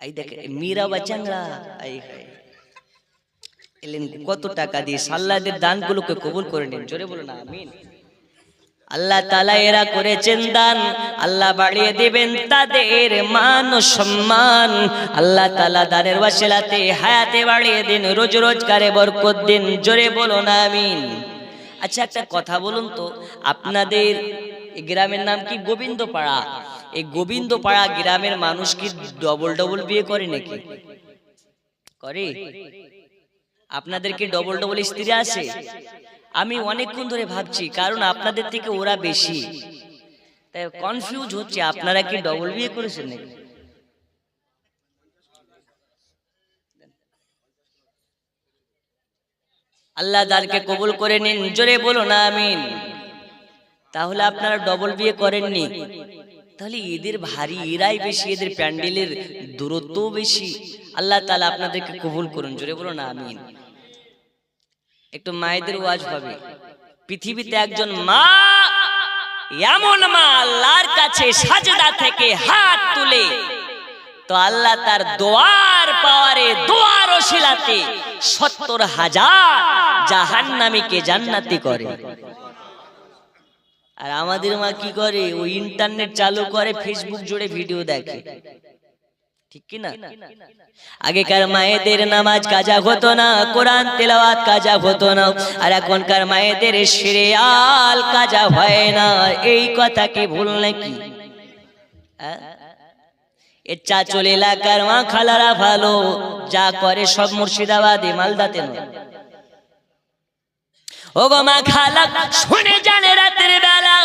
এই দেখে মীরা বাচ্চারা এলেন কত টাকা দিয়ে, সাল্লাদের দানগুলোকে কবুল করে নিন। জোরে বলুন আমিন। আল্লাহ তাআলা এরা করেছেন দান, আল্লাহ বাড়িয়ে দিবেন তাদের মান ও সম্মান। আল্লাহ তাআলা দানের ওয়াসিলাতে হায়াতে বাড়িয়ে দিন, রোজ রোজগারে বরকত দিন। জোরে বলুন আমিন। আচ্ছা একটা কথা বলুন তো, আপনাদের এই গ্রামের নাম কি? গোবিন্দপাড়া। এই গোবিন্দপাড়া গ্রামের মানুষ কি ডবল ডবল বিয়ে করে নাকি? করে? আপনাদের কি ডবল ডবল স্ত্রী আছে? আমি অনেকক্ষণ ধরে ভাবছি, কারণ আপনাদের থেকে ওরা বেশি, তাই কনফিউজ হচ্ছে। আপনারা কি ডবল বিয়ে করেছেন নাকি? আল্লাহ দানকে কবুল করে নিন। জোরে বলুন আমিন। তাহলে আপনারা ডবল বিয়ে করেননি, তাহলে এদের ভারী, এরাই বেশি, এদের প্যান্ডেলের দূরত্বও বেশি। আল্লাহ তাআলা আপনাদেরকে কবুল করুন। জোরে বলুন আমিন। একটু মায়েদের ওয়াজ হবে। পৃথিবীতে একজন মা, এমন মা আল্লাহর কাছে সাজদা থেকে হাত তুলে তো আল্লাহ তার দোয়ার পাওয়ারে, দোয়ার ওসিলাতে ৭০,০০০ জাহান্নামীকে জান্নাতি করে। আর আমাদের মা কি করে? ওই ইন্টারনেট চালু করে, ফেসবুক জুড়ে ভিডিও দেখে, ঠিক কি না? আগেকার মায়েদের নামাজ কাজা হতো না, কোরআন তেলাওয়াত কাজা হতো না, আর এখনকার মায়েদের সিরিয়াল কাজা হয় না। এই কথা কি ভুল নাকি? এর চাচল এলাকার মা খালারা ভালো, যা করে সব মুর্শিদাবাদে মালদাতে নয়। ও গো মা খালা শুনে যান রাতের বেলা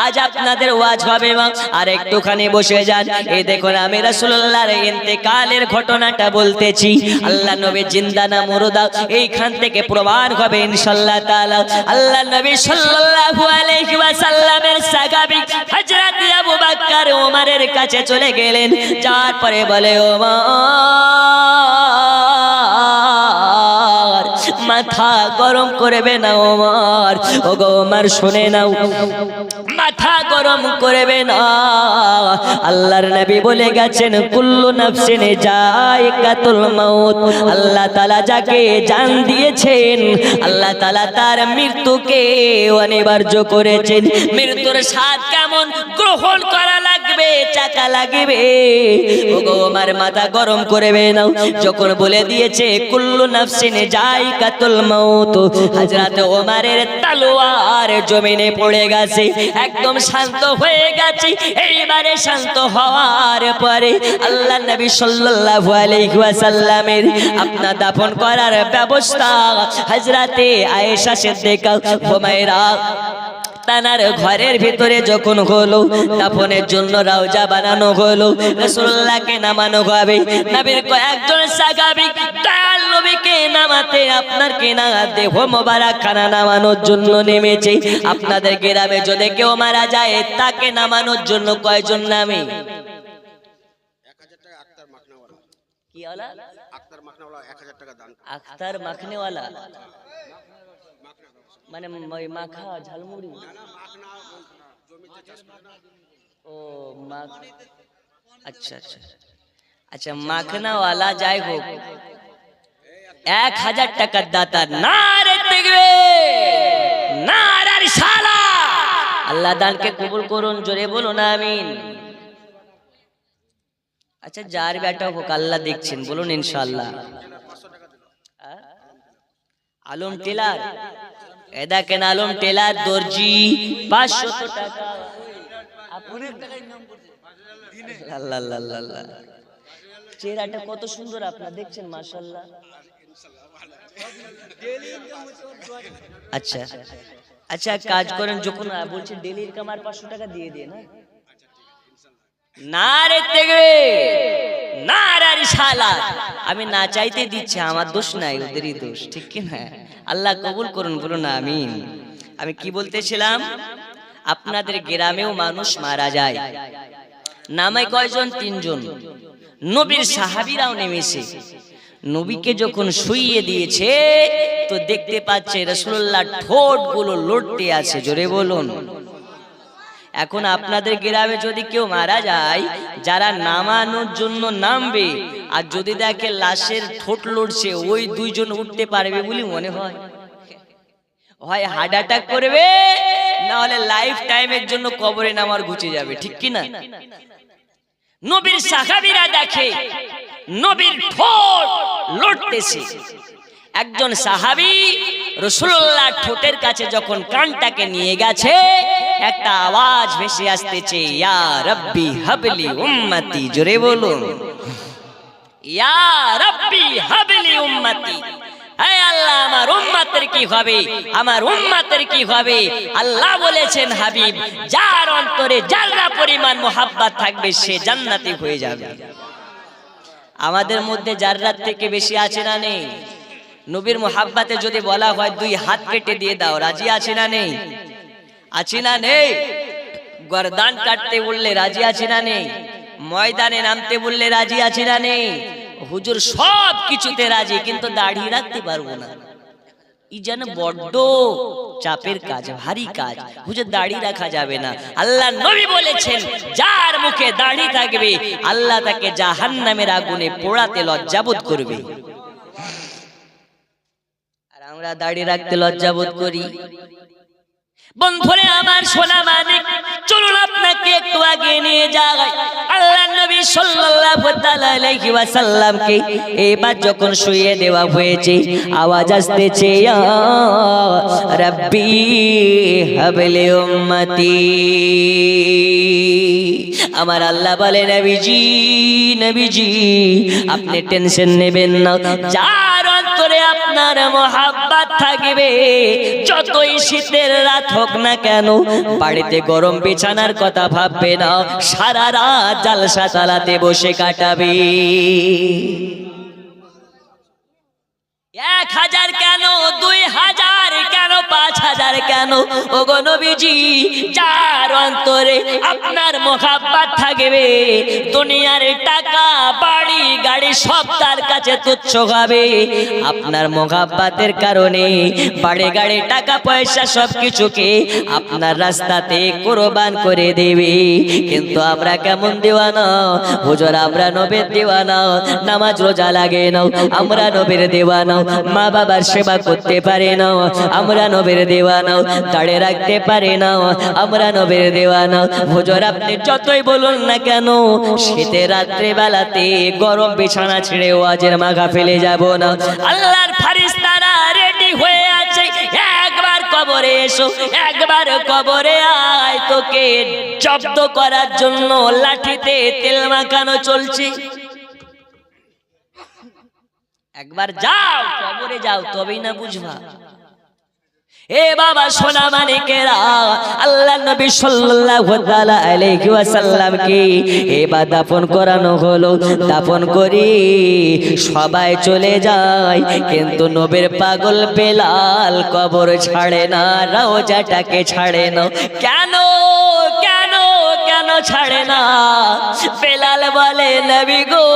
আজ আপনাদের ওয়াজ হবে মা আর একটুখানি বসে যান। এই দেখুন আমি রাসূলুল্লাহর ইন্তেকালের ঘটনাটা বলতেছি। আল্লাহ নবী জিন্দা না মুর্দা এইখান থেকে প্রমাণ হবে ইনশাআল্লাহ তাআলা। আল্লাহ নবী সাল্লাল্লাহু আলাইহি ওয়াসাল্লামের সাহাবী হযরত আবু বকর ওমরের কাছে চলে গেলেন। যাওয়ার পরে বলে ওমর মাথা গরম করবে না ওমর, ও গো ওমর শুনে নাও মাথা গরম করবে না। আল্লাহর নবী বলে গেছেন কুল্লু নাফসিন যায়কাতুল মাউত। আল্লাহ তাআলা যাকে জান দিয়েছেন আল্লাহ তাআলা তার মৃত্যুকে অনিবার্য করেছেন। মৃত্যুর স্বাদ কেমন গ্রহণ করা লাগবে, চাকা লাগবে। ও গো ওমর মাথা গরম করবে না। যখন বলে দিয়েছে কুল্লু নাফসিন যায়কাতুল মাউত, হযরত ওমরের তলোয়ার জমিনে পড়ে গেছে, একদম শান্ত হয়ে গেছে। এইবারে শান্ত হওয়ার পরে আল্লাহ নবী সাল্লাল্লাহু আলাইহি ওয়াসাল্লামের আপনা দাফন করার ব্যবস্থা হযরতে আয়েশা সিদ্দিকা হুমায়রা তানার ঘরের ভিতরে যখন হলো দাফনের জন্য রওজা বানানো হলো, রাসূলুল্লাহকে নামানো হবে। নবীর কয়েকজন সাহাবী দয়াল নবীকে নামাতে আপনার কেনা দেহ মোবারক খানা নামানোর জন্য নেমেছে। আপনাদের গ্রামে যদি কেউ মারা যায় তাকে নামানোর জন্য কয়জন নামে? 1000 টাকা আক্তার মাখনেওয়ালা। কি ওয়ালা? আক্তার মাখনেওয়ালা 1000 টাকা দান। আক্তার মাখনেওয়ালা মানে ওই মাখা ঝালমুড়ি? ও আচ্ছা আচ্ছা আচ্ছা মাখনাওয়ালা যাই হোক 1000 টাকার দাতা। নারে তাকবীর, নারে রিসালাত। আল্লাহ দানকে কবুল করুন, জোরে বলুন আমিন। আচ্ছা যার বেটা হোক আল্লাহ দেখছেন, বলুন ইনশাআল্লাহ। আলম টেলার দেখেন, আলম টেলার দর্জি 500 টাকা। আল্লাহ আল্লাহ আল্লাহ, চেহারাটা কত সুন্দর আপনারা দেখছেন মাশাআল্লাহ। আচ্ছা আচ্ছা কাজ করেন, যখন বলছে ডেলি ইনকাম আর 500 টাকা দিয়ে দিয়ে না। নারে তাকবীর, নারে রিসালাত। আমি না চাইতে দিচ্ছি, আমার দোষ নাই, ওদেরই দোষ, ঠিক কি না? আল্লাহ কবুল করুন, বলুন আমিন। আমি কি বলতেছিলাম, আপনাদের গ্রামেও মানুষ মারা যায়, নামে কয়জন? 3 জন। নবীর সাহাবীরাও নেমেছে। নবীকে যখন শুইয়ে দিয়েছে তো দেখতে পাচ্ছে রাসূলুল্লাহ ঠোঁটগুলো লড়তে আছে, জোরে বলুন। এখন আপনাদের গ্রামে যদি কেউ মারা যায়, যারা নামানোর জন্য নামবে আর যদি দেখে লাশের ঠোঁট লড়ছে, ওই 2 জন উঠতে পারবে বলে মনে হয়? হয় হার্ট অ্যাটাক করবে, না হলে লাইফ টাইমের জন্য কবরে নামার ঘুচে যাবে, ঠিক কি না? নবীর সাহাবীরা দেখে নবীর ঠোঁট লড়তেছে। একজন সাহাবী রাসূলুল্লাহ ঠোঁটের কাছে যখন কানটাকে নিয়ে গেছে, একটা আওয়াজ ভেসে আসতেছে, ইয়া রাব্বি হাবলি উম্মতি, জোরে বলুন ইয়া রাব্বি হাবলি উম্মতি। হে আল্লাহ আমার উম্মতের কি হবে, আমার উম্মতের কি হবে? আল্লাহ বলেছেন হাবিব যার অন্তরে জাররা পরিমাণ মোহাব্বত থাকবে সে জান্নাতি হয়ে যাবে। আমাদের মধ্যে জাররাত থেকে বেশি আছে না নেই? নবীর মোহাব্বতে যদি বলা হয় 2 হাত কেটে দিয়ে দাও, রাজি আছে না নেই? আছে না নেই? গর্দান কাটতে বললে রাজি আছে না নেই? ময়দানে নামতে বললে রাজি আছে না নেই? হুজুর সব কিছুতে রাজি, কিন্তু দাড়ি রাখতে পারবো না। ই যেন বড্ড চাপের কাজ, ভারী কাজ, হুজুর দাড়ি রাখা যাবে না। আল্লাহ নবী বলেছেন যার মুখে দাড়ি থাকবে আল্লাহ তাকে জাহান্নামের আগুনে পোড়াতে লজ্জাবোধ করবে। আর আমরা দাড়ি রাখতে লজ্জাবোধ করি। বন্ধুরে আমার সোনা মানিক, চলুন আপনাকে একটু আগে নিয়ে যাই। আল্লাহ নবী সাল্লাল্লাহু তাআলা আলাইহি ওয়াসাল্লামকে এবার যখন শুইয়ে দেওয়া হয়েছে, আওয়াজ আসতেছে, ইয়া রাব্বি হাবলি উম্মতি। আমার আল্লাহ বলে, নবীজি নবীজি আপনি টেনশন নেবেন না, যার অন্তরে আপনার মোহাব্বত থাকবে, যতই শীতের রাত হোক না কেন বাড়িতে গরম বিছানার কথা ভাববে না, সারা রাত জালসা চালাতে বসে কাটাবে। 1000 কেন, 2000 কেন, 5000 কেন, ওগো নবীজি, যার অন্তরে আপনার মোহাব্বত থাকবে, দুনিয়ার টাকা বাড়ি গাড়ি সব তার কাছে তুচ্ছ হবে। আপনার মোহাব্বতের কারণে বাড়ি গাড়ি টাকা পয়সা সব কিছুকে আপনার রাস্তাতে কুরবান করে দেবে। কিন্তু আমরা কেমন দিওয়ানা হুজুর, আমরা নবীর দিওয়ানা, নামাজ রোজা লাগে না, আমরা নবীর দিওয়ানা, মা বাবার সেবা করতে পারে না, আমরা নবীর দিওয়ানা, দাঁড়িয়ে রাখতে পারে না, আমরা নবীর দিওয়ানা। হুজুর আপনি যতই বলুন না কেন, শীতের রাত্রে বেলাতে গরম বিছানা ছেড়ে ওয়াজের মাগা ফেলে যাব না। আল্লাহর ফেরেশতারা রেডি হয়ে আছে, একবার কবরে এসো, একবার কবরে আয়, তোকে জব্দ করার জন্য লাঠিতে তেল মাখানো চলছে। একবার যাও কবরে যাও, তবেই না বুঝবা। এ বাবা সোনা মানিকেরা, আল্লাহ নবী সাল্লাল্লাহু তাআলা আলাইহি ওয়াসাল্লামকে এবার দাফন করানো হলো। দাফন করি সবাই চলে যায়, কিন্তু নবীর পাগল বেলাল কবর ছাড়ে না, রওজাটাকে ছাড়ে না। কেন কেন কেন ছাড়ে না? বেলাল বলে, নবী গো,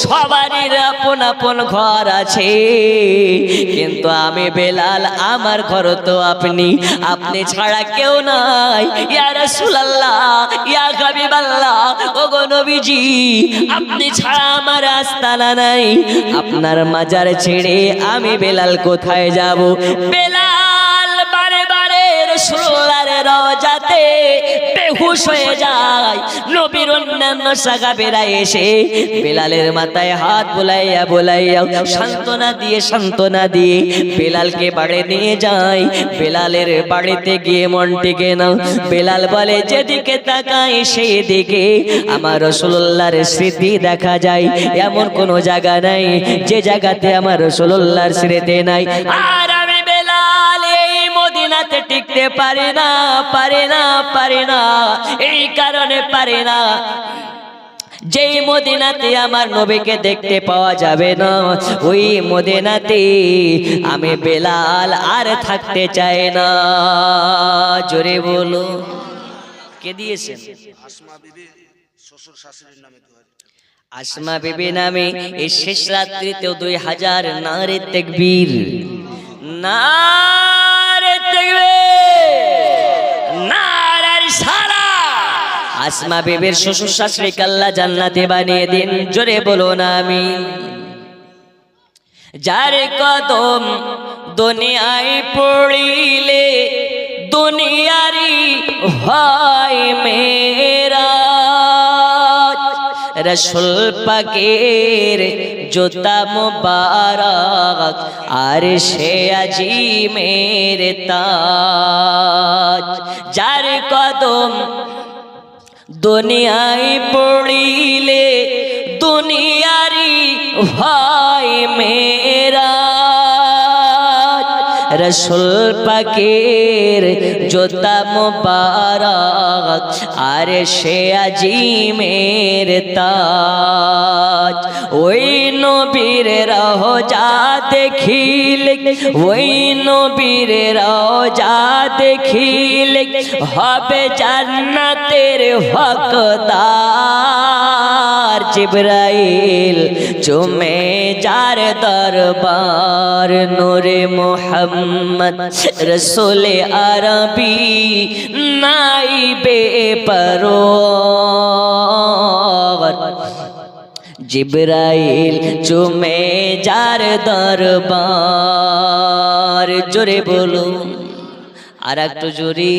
সবারই আপন আপন ঘর আছে, কিন্তু আমি বেলাল, আমার ঘর তো আপনি, আপনি ছাড়া কেউ নাই। ইয়া রাসূলুল্লাহ, ইয়া হাবিবাল্লাহ, ওগো নবীজি, আপনি ছাড়া আমার আস্তানা নাই, আপনার মাজার ছেড়ে আমি বেলাল কোথায় যাব? বেলাল বারে বারে রাসূলুল্লাহর রওজাতে বেহুশ হয়ে যায়। নবীর অন্যান্য সাহাবীরা এসে বেলালের মাথায় হাত বুলাইয়া বুলাইয়া সান্ত্বনা দিয়ে বেলালকে বাড়ি নিয়ে যায়। বেলালের বাড়িতে গিয়ে মন টিকে না। বেলাল বলে, যেদিকে তাকাই সেই দিকে আমার রাসূলুল্লাহর স্মৃতি দেখা যায়, এমন কোনো জায়গা নাই যে জায়গাতে আমার রাসূলুল্লাহর স্মৃতি নাই। আর আমি বেলাল এই মদিনাতে টিকতে পারি না, পারি না, পারি না। এই কারণে পারি না, যেই মদিনাতে আমার নবীকে দেখতে পাওয়া যাবে না, ওই মদিনাতে আমি বেলাল আর থাকতে চাই না। জোরে বলো, কে দিয়েছেন? আসমা বিবি, শ্বশুর শাশুড়ির নামে। আসমা বিবি নামে এই শেষ রাত্রিতেও 2000 নারে তাকবীর, নারে তাকবীর, নারে সারা। আসমা বিবির শ্বশুর শাশুড়িকে আল্লাহ জান্নাতে বানিয়ে দিন। জোরে বলো না আমিন। যার কদম দুনিয়ায় পড়িলে দুনিয়ারি হয় মেরা, রসুল পাকের জুতা মুবারক আর সে আজিমের তাজ। যার কদম দুনিয়ায় পড়িলে দুনিয়ারি হয় মেরা, রসুল পাকের জুতা মুবারক আর সে আজিমের তাজ। ওই নবীর রওজা দেখিলে, ওই নবীর রওজা দেখিলে হবে জান্নাতের হকদার। জিবরাইল চুমে যার দরবার, নূরে মুহাম্মদ রসুলে আরবি নাইবে পরওয়ার। জিবরাইল চুমে যার দরবার। জোরে বলো, আর একটু জোরে।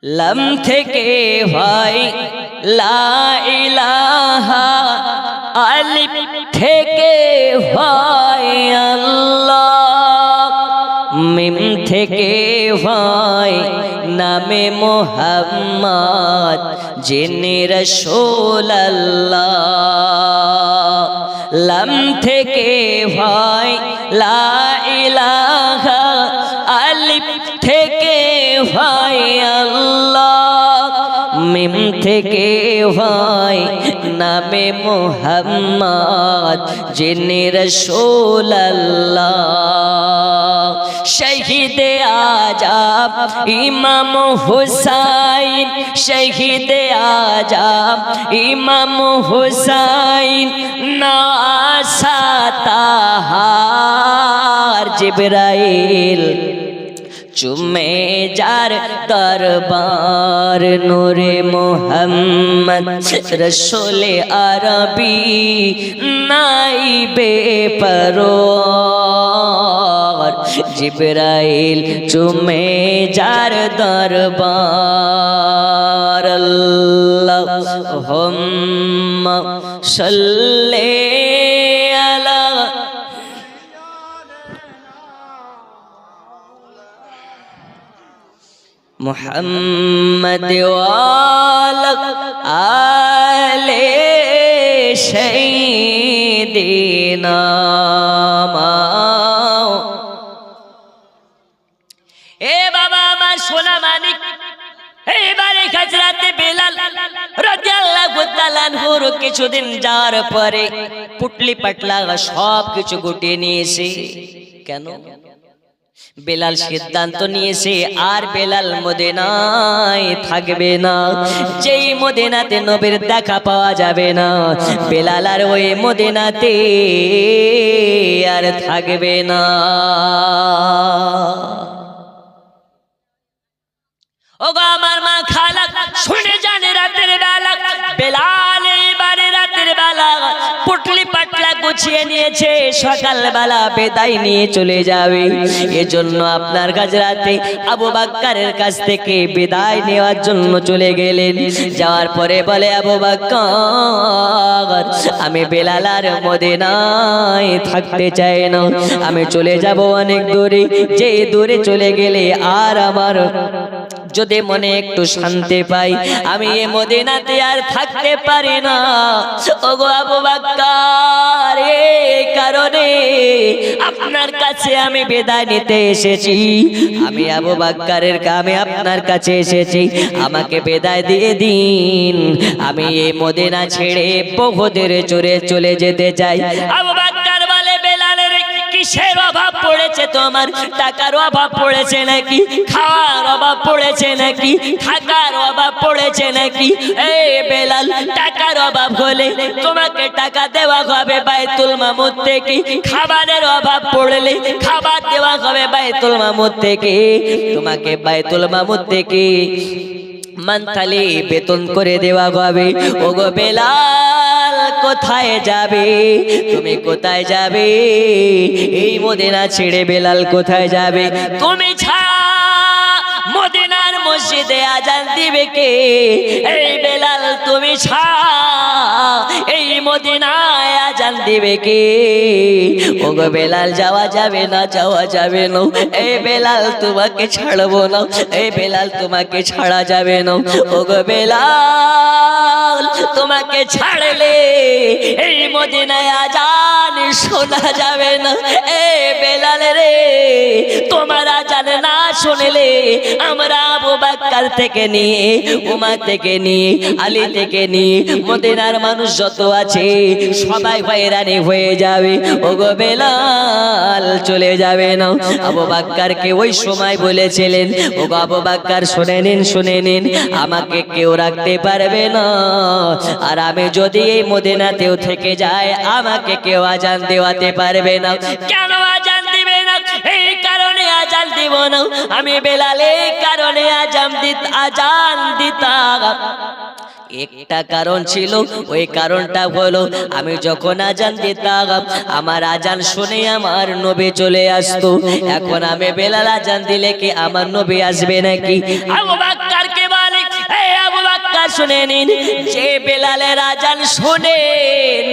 লাম থেকে হয় লা ইলাহা, আলিফ থেকে হয় আল্লাহ, মিম থেকে হয় নামে মোহাম্মদ যিনি রাসূলুল্লাহ, লাম থেকে হয় লা ইলাহা, আলিফ থেকে হয় আল্লাহ, মিম থেকে হয় নামে মোহাম্মদ যিনি রাসূলুল্লাহ। শহীদে আজম ইমাম হুসাইন, শহীদে আজম ইমাম হুসাইন, নাসা তাহার জিবরাইল চুমে যার দরবার, নূরে মোহাম্মদ রসূলে আরবি নাইবে পরওয়ার, জিবরাইল চুমে যার দরবার। আল্লাহুম্মা সাল্লি আলা মুহাম্মদ ওয়ালা আলে সাইয়্যিদিনা। এ বাবা আমার সোনা মানিক, এইবারে হযরতে বেলাল রাদিয়াল্লাহু তাআলা আনহুর কিছুদিন যাওয়ার পরে পুটলি পাটলা সব কিছু গুটিয়ে নিয়েছে। কেন? বেলাল সিদ্ধান্ত নিয়েছে আর বেলাল মদিনায় থাকবে না। যেই মদিনাতে নবীর দেখা পাওয়া যাবে না, বেলাল আর ওই মদিনাতে আর থাকবে না। ওগো আমার মা খালা শুনে জানে, রাতের বেলা বেলাল এবারে রাতের বেলা পুটলি পাটলা গুছিয়ে নিয়েছে, সকাল বেলা বিদায় নিয়ে চলে যাবে। এজন্য আপনার হযরতে আবু বকরের কাছ থেকে বিদায় নেওয়ার জন্য চলে গেলেন। যাওয়ার পরে বলে, আবু বকর আমি বেলাল আর মদিনায় থাকতে চাই না, আমি চলে যাব অনেক দূরে। যে দূরে চলে গেলে আর আমার যদি মনে একটু শান্তি পাই, আমি এই মদিনাতে আর থাকতে পারি না। ওগো আবু বকর, এই কারণে আপনার কাছে আমি বিদায় নিতে এসেছি। আমি আবু বকরের আমি আপনার কাছে এসেছি, আমাকে বিদায় দিয়ে দিন। আমি এই মদিনা ছেড়ে বহুদের চড়ে চলে যেতে চাই। আবু বকর বলে, বেলালের কিসের অভাব পড়েছে তোমার? টাকার অভাব পড়েছে নাকি? খাওয়ার অভাব পড়েছে নাকি? থাকার অভাব পড়েছে নাকি? এই বেলাল, টাকার অভাব হলে তোমাকে টাকা দেওয়া হবে বাইতুল মামুর থেকে, খাবারের অভাব পড়লে খাবার দেওয়া হবে বাইতুল মামুর থেকে, তোমাকে বাইতুল মামুর থেকে মান্থলি বেতন করে দেওয়া হবে। ওগো বেলাল, কোথায় যাবে তুমি? কোথায় যাবে? এই মদিনা ছেড়ে বেলাল কোথায় যাবে? তুমি ছাড়া মদিনার মসজিদে আজান দিবে কে? এই বেলাল, তুমি ছাড়া এই মদিনায় আজান দিবে কে? ওগো বেলাল, যাওয়া যাবে না, যাওয়া যাবে না। এই বেলাল, তোমাকে ছাড়বো না। এই বেলাল, তোমাকে ছাড়া যাবে না। ওগো বেলাল, তোমাকে ছাড়লে এই মদিনায় আজান শোনা যাবে না। এই বেলাল রে, তোমার আজান না শুনলে আমরা আবু বকর থেকে নিয়ে, উমর থেকে নিয়ে, আলী থেকে নিয়ে মদিনার মানুষ যত আছে সবাই হয়রানি হয়ে যাবে। ওগো বেলাল, চলে যাবে না। আবু বকরকে ওই সময় বলেছিলেন, ওগো আবু বকর, শুনে নিন, শুনে নিন, আমাকে কেউ রাখতে পারবে না। আর আমি যদি এই মদিনাতেও থেকে যাই, আমাকে কেউ আজান দেওয়াতে পারবে না। কেন আজান দিবে না? এই কারণে আজান দিব না আমি বেলাল, এই কারণে আজান দিতাম। একটা কারণ ছিল, ওই কারণটা হলো আমি যখন আজান দিতাম, আমার আজান শুনে আমার নবী চলে আসতো। এখন আমি বেলাল আজান দিলে কি আমার নবী আসবে নাকি? আবু বকরকে বলে, এই আবু বকর শুনে নিন, যে বেলালের আজান শুনে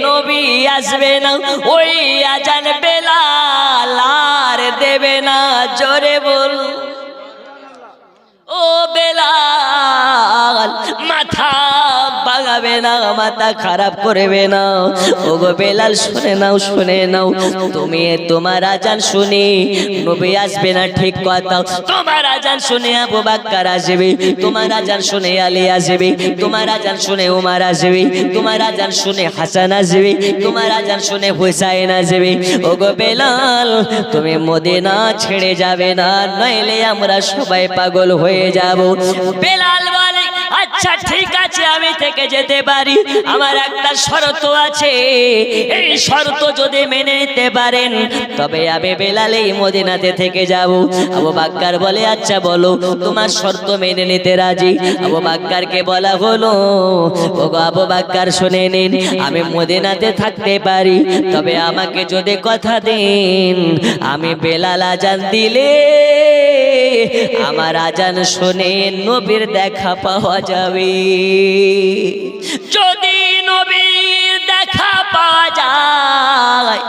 নবী আসবে না, ওই আজান বেলাল আর দেবে না, জোরে বলুন। ও বেলাল, মাথা বাগাবে না, মাথা খারাপ করবে না। ও গো বেলাল, শুনে নাও, শুনে নাও। তুমি তোমার আজান শুনে নবী আসবে না, ঠিক কথা। তোমার আজান শুনে আবু বকর আসবে, তোমার আজান শুনে আলী আসবে, তোমার আজান শুনে উমর আসবে, তোমার আজান শুনে হাসান আসবে, তোমার আজান শুনে হুসাইন আসবে। ও গো বেলাল, তুমি মদিনা ছেড়ে যাবে না, নইলে আমরা সবাই পাগল হয়ে যাব। বেলাল বলে, আচ্ছা ঠিক আছে, আমি থেকে যেতে পারি, আমার একটা শর্ত আছে, এই শর্ত যদি মেনে নিতে পারেন তবে আমি বেলাল এই মদিনাতে থেকে যাব। আবু বকর বলে, আচ্ছা বলো, তোমার শর্ত মেনে নিতে রাজি। আবু বকরকে বলা হলো, ওগো আবু বকর শুনে নিন, আমি মদিনাতে থাকতে পারি, তবে আমাকে যদি কথা দেন আমি বেলাল আজান দিলে আমার আজান শুনে নবীর দেখা পাওয়া যাবে। যদি নবীর দেখা পাওয়া যায়,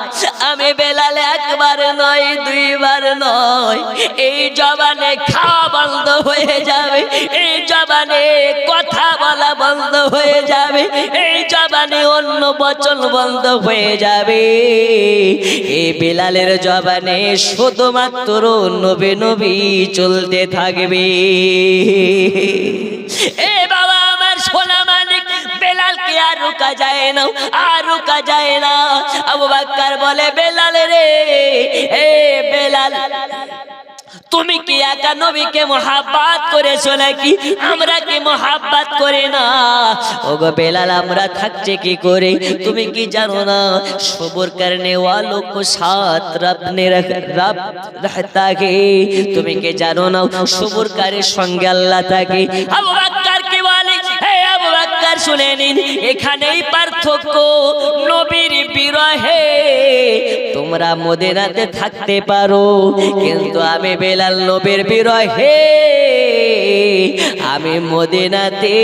আমি বেলাল একবার নয়, দুইবার নয়, এই জবানে খাওয়া বন্ধ হয়ে যাবে, এই জবানে কথা বলা বন্ধ হয়ে যাবে, এই জবানে অন্য বচন বন্ধ হয়ে যাবে। এই বেলালের জবানে শুধুমাত্র নবী নবী চলতে থাকবে। এ বাবা আমার সোনা মানিক, বেলালকে আর রোকা যায় না, আর রোকা যায় না। আবু বকর বলে, বেলাল রে, এ বেলাল, তুমি কি একা নবীকে মোহাব্বত করেছো নাকি? আমরা কি মোহাব্বত করে না? ওগো বেলাল, আমরা থাকছে কি করে? তুমি কি জানো না, সবর করনে ওয়ালোं को साथ रब ने रहता है। তুমি কি জানো না, সবরকারীর সঙ্গে আল্লাহ থাকে। আবু বকর কি বলে, হে আবু বকর শুনে নিন, এখানেই পার্থক্য। নবীর বিরহে তোমরা মদিনাতে থাকতে পারো, কিন্তু আমি বেলাল নবীর বিরহে আমি মদিনাতে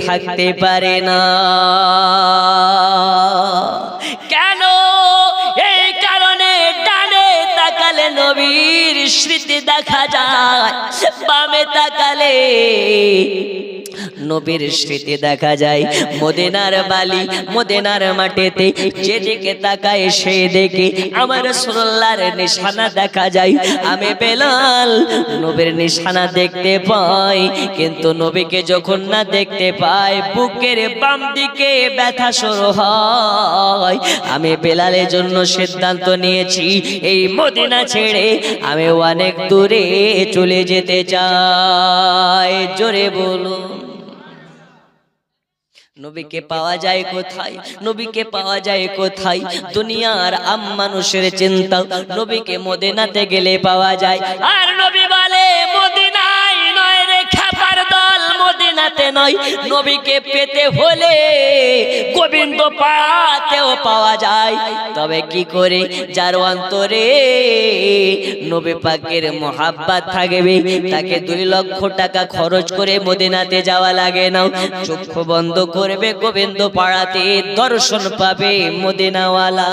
থাকতে পারি না। কেন? এই কারণে ডানে তাকালে নবীর স্মৃতি দেখা যায়, বামে তাকালে নবীর স্মৃতি দেখা যায়। মদিনার বালি, মদিনার মাটিতে যেদিকে তাকায় সেই দেখে আমার রাসূলুল্লাহর নিশানা দেখা যায়। আমি বেলাল নবীর নিশানা দেখতে পাই, কিন্তু নবীকে যখন না দেখতে পাই বুকের বাম দিকে ব্যথা শুরু হয়। আমি বেলালের জন্য সিদ্ধান্ত নিয়েছি, এই মদিনা ছেড়ে আমি অনেক দূরে চলে যেতে চাই। জোরে বলুন। নবীকে পাওয়া যায় কোথায়? নবীকে পাওয়া যায় কোথায়? দুনিয়ার আম মানুষের চিন্তা নবীকে মদিনাতে গেলে পাওয়া যায়। আর নবী বলে, মদিনায় নয় রে খাবার দল, মদিনাতে নয়, নবীকে পেতে হলে গোবিন্দ পাতেও পাওয়া যায়। তবে কি করে? যার অন্তরে নবী পাকের মোহাব্বত থাকবে, তাকে 2 লক্ষ টাকা খরচ করে মদিনাতে যাওয়া লাগে না। চক্ষু বন্ধ করবে, গোবিন্দ পাড়াতে দর্শন পাবে মদিনাওয়ালা।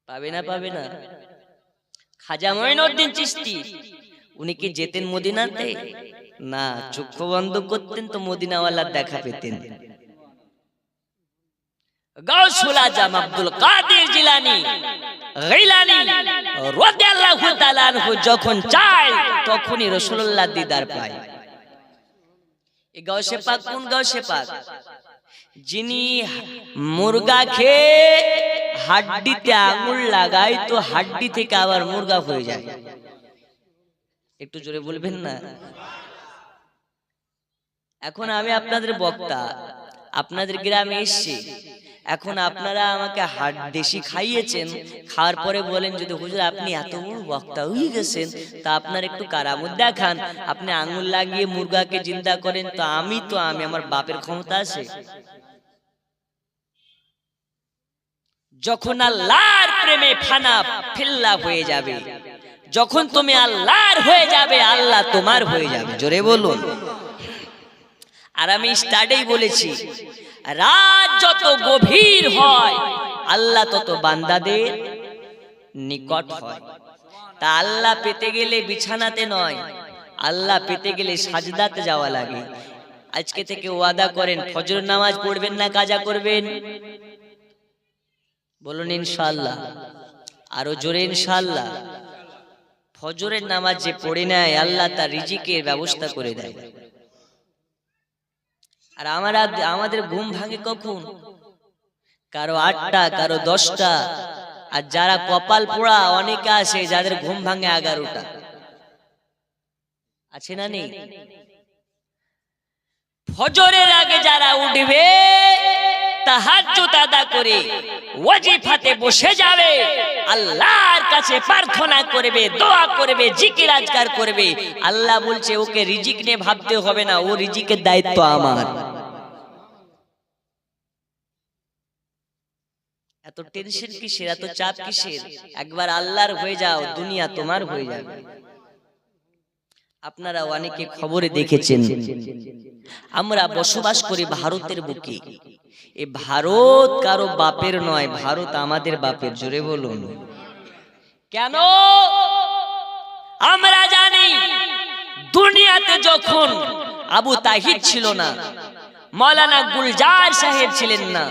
পাবে না? পাবে না? খাজা মঈনুদ্দিন চিশতি উনি কি যেতেন মদিনাতে? না, চক্ষু বন্ধ করতেন তো মদিনাওয়ালার দেখা পেতেন। গাউসুল আজম আব্দুল কাদের জিলানী গিলানী রাদিয়াল্লাহু তাআলা আনহু যখন চায় তখনই রাসূলুল্লাহ দিদার পায়। এই গাউসে পাক কোন গাউসে পাক? যিনি মুরগা খেয়ে হাড্ডিতে আঙুল লাগায় তো হাড্ডি থেকে আবার মুরগা হয়ে যায়। একটু জোরে বলবেন না? এখন আমি আপনাদের বক্তা, আপনাদের গ্রামে এসেছি, এখন আপনারা আমাকে দেশি খাইয়েছেন, খাওয়ার পরে বলেন যদি হুজুর আপনি এত বড় বক্তা হয়ে গেছেন, তা আপনার একটু কারামত দেখান, আপনি আঙুল লাগিয়ে মুরগাকে জিন্দা করেন, তো আমি আমার বাপের ক্ষমতা আছে? যখন আল্লাহর প্রেমে ফানা ফিল্লা হয়ে যাবে, যখন তুমি আল্লাহর হয়ে যাবে, আল্লাহ তোমার হয়ে যাবে। জোরে বলুন। আর আমি স্টার্টেই বলেছি, রাত যত গভীর হয় আল্লাহ তত বান্দাদের নিকট হয়। তা আল্লাহ পেতে গেলে বিছানাতে নয়, আল্লাহ পেতে গেলে সাজদাতে যাওয়া লাগে। আজকে থেকে ওয়াদা করেন, ফজর নামাজ পড়বেন না কাজা করবেন? বলুন ইনশাআল্লাহ, আরো জোরে ইনশাআল্লাহ। ফজরের নামাজ যে পড়ে নেয় আল্লাহ তার রিজিকের ব্যবস্থা করে দেয়। আর আমাদের ঘুম ভাঙে কখন? কারো 8টা, কারো 10টা, আর যারা কপাল পোড়া অনেকে আছে যাদের ঘুম ভাঙে 11টা। আছে না নেই? ফজরের আগে যারা উঠবে তাহাজ্জুদ আদা করে ওয়াজিফাতে বসে যাবে, আল্লাহর কাছে প্রার্থনা করবে, দোয়া করবে, জিকির আজকার করবে, আল্লাহ বলছে ওকে রিজিক নিয়ে ভাবতে হবে না, ও রিজিকের দায়িত্ব আমার। এত টেনশন কিসের, এত চাপ কিসের? একবার আল্লাহর হয়ে যাও, দুনিয়া তোমার হয়ে যাবে। আপনারা অনেকে খবরে দেখেছেন, আমরা বসবাস করি ভারতের বুকে। এই ভারত কারো বাপের নয়, ভারত আমাদের বাপের। জোরে বলুন কেন? আমরা জানি দুনিয়াতে যখন আবু তাহিদ ছিল না, মাওলানা গুলজার সাহেব ছিলেন না,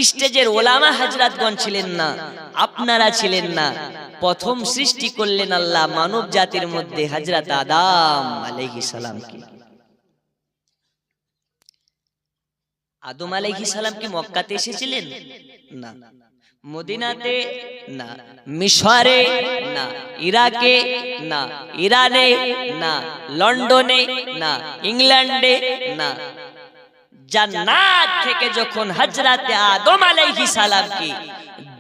স্টেজের ওলামা হযরতগণ ছিলেন না, আপনারা ছিলেন না, প্রথম সৃষ্টি করলেন আল্লাহ মানব জাতির মধ্যে হযরত আদম আলাইহিস সালামকে। আদম আলাইহিস সালাম কি মক্কাতে এসেছিলেন? না। মদিনাতে? না। মিশরে? না। ইরাকে? না। ইরানে? না। লন্ডনে? না। ইংল্যান্ডে? না। জান্নাত থেকে যখন হযরত আদম আলাইহিস সালামকে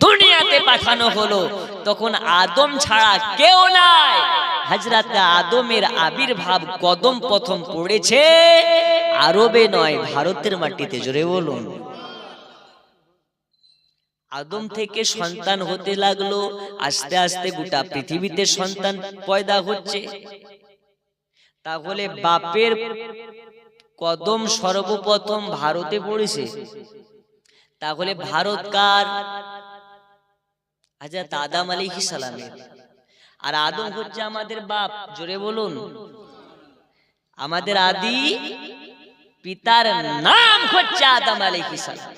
দুনিয়াতে পাঠানো হলো, তখন আদম ছাড়া কেউ নাই। হযরত আদমের আবির্ভাব কদম প্রথম পড়েছে আরবে নয়, ভারতের মাটিতে। জোরে বলুন। আদম থেকে সন্তান হতে লাগলো, আস্তে আস্তে গোটা পৃথিবীতে সন্তান পয়দা হচ্ছে। তাহলে বাপের কদম সর্বপ্রথম ভারতে পড়েছে। তাহলে ভারত কার? হযরত আদম আলাইহিস সালামের। আর আদম হচ্ছে আমাদের বাপ। জোরে বলুন। আমাদের আদি পিতার নাম হচ্ছে আদম আলাইহিস সালাম।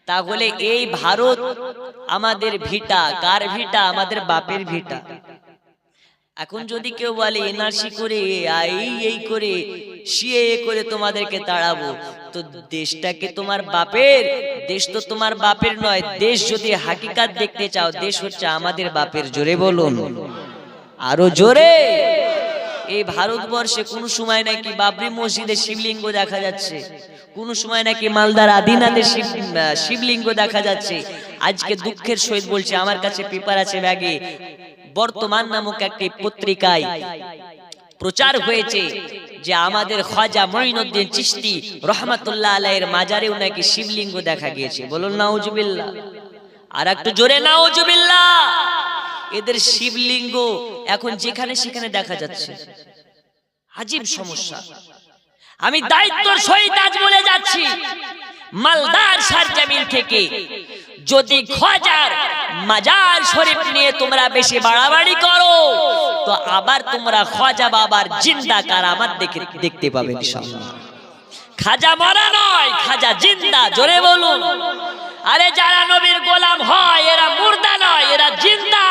তাহলে এই ভারত আমাদের ভিটা। কার ভিটা? আমাদের বাপের ভিটা। এখন যদি কেউ বলে এনআরসি করে, এই করে, সিএএ করে তোমাদেরকে তাড়াবো, তো দেশটাকে তোমার বাপের? দেশ তো তোমার বাপের নয়। দেশ যদি হাকিকাত দেখতে চাও, দেশ হচ্ছে আমাদের বাপের। জোরে বলুন, আরো জোরে। এই ভারতবর্ষে কোন সময় নাকি বাবরি মসজিদে শিবলিঙ্গ দেখা যাচ্ছে, কোন সময় নাকি মালদার আদিনাথের শিবলিঙ্গ দেখা যাচ্ছে। আজকে দুঃখের সহিত বলছে, আমার কাছে পেপার আছে ব্যাগে, বর্তমান নামক একটি পত্রিকায় প্রচার হয়েছে যে আমাদের খাজা মঈনুদ্দিন চিশতি রহমাতুল্লাহ আলাইহির মাজারেও নাকি শিবলিঙ্গ দেখা গিয়েছে। বলুন নাউজুবিল্লাহ, আর একটু জোরে নাউজুবিল্লাহ। এদের শিবলিঙ্গ এখন যেখানে সেখানে দেখা যাচ্ছে। আজীব সমস্যা। আমি দায়িত্বের সহিত আজ বলে যাচ্ছি, মালদার সরজমিন থেকে যদি খাজার মাজার শরীফ নিয়ে তোমরা বেশি বাড়াবাড়ি করো, তো আবার তোমরা খাজা বাবার জিন্দা কারামাত দেখতে পাবে ইনশাআল্লাহ। খাজা মরা নয়, খাজা জিন্দা। জোরে বলুন। আরে যারা নবীর গোলাম হয় এরা মুর্দা নয়, এরা জিন্দা।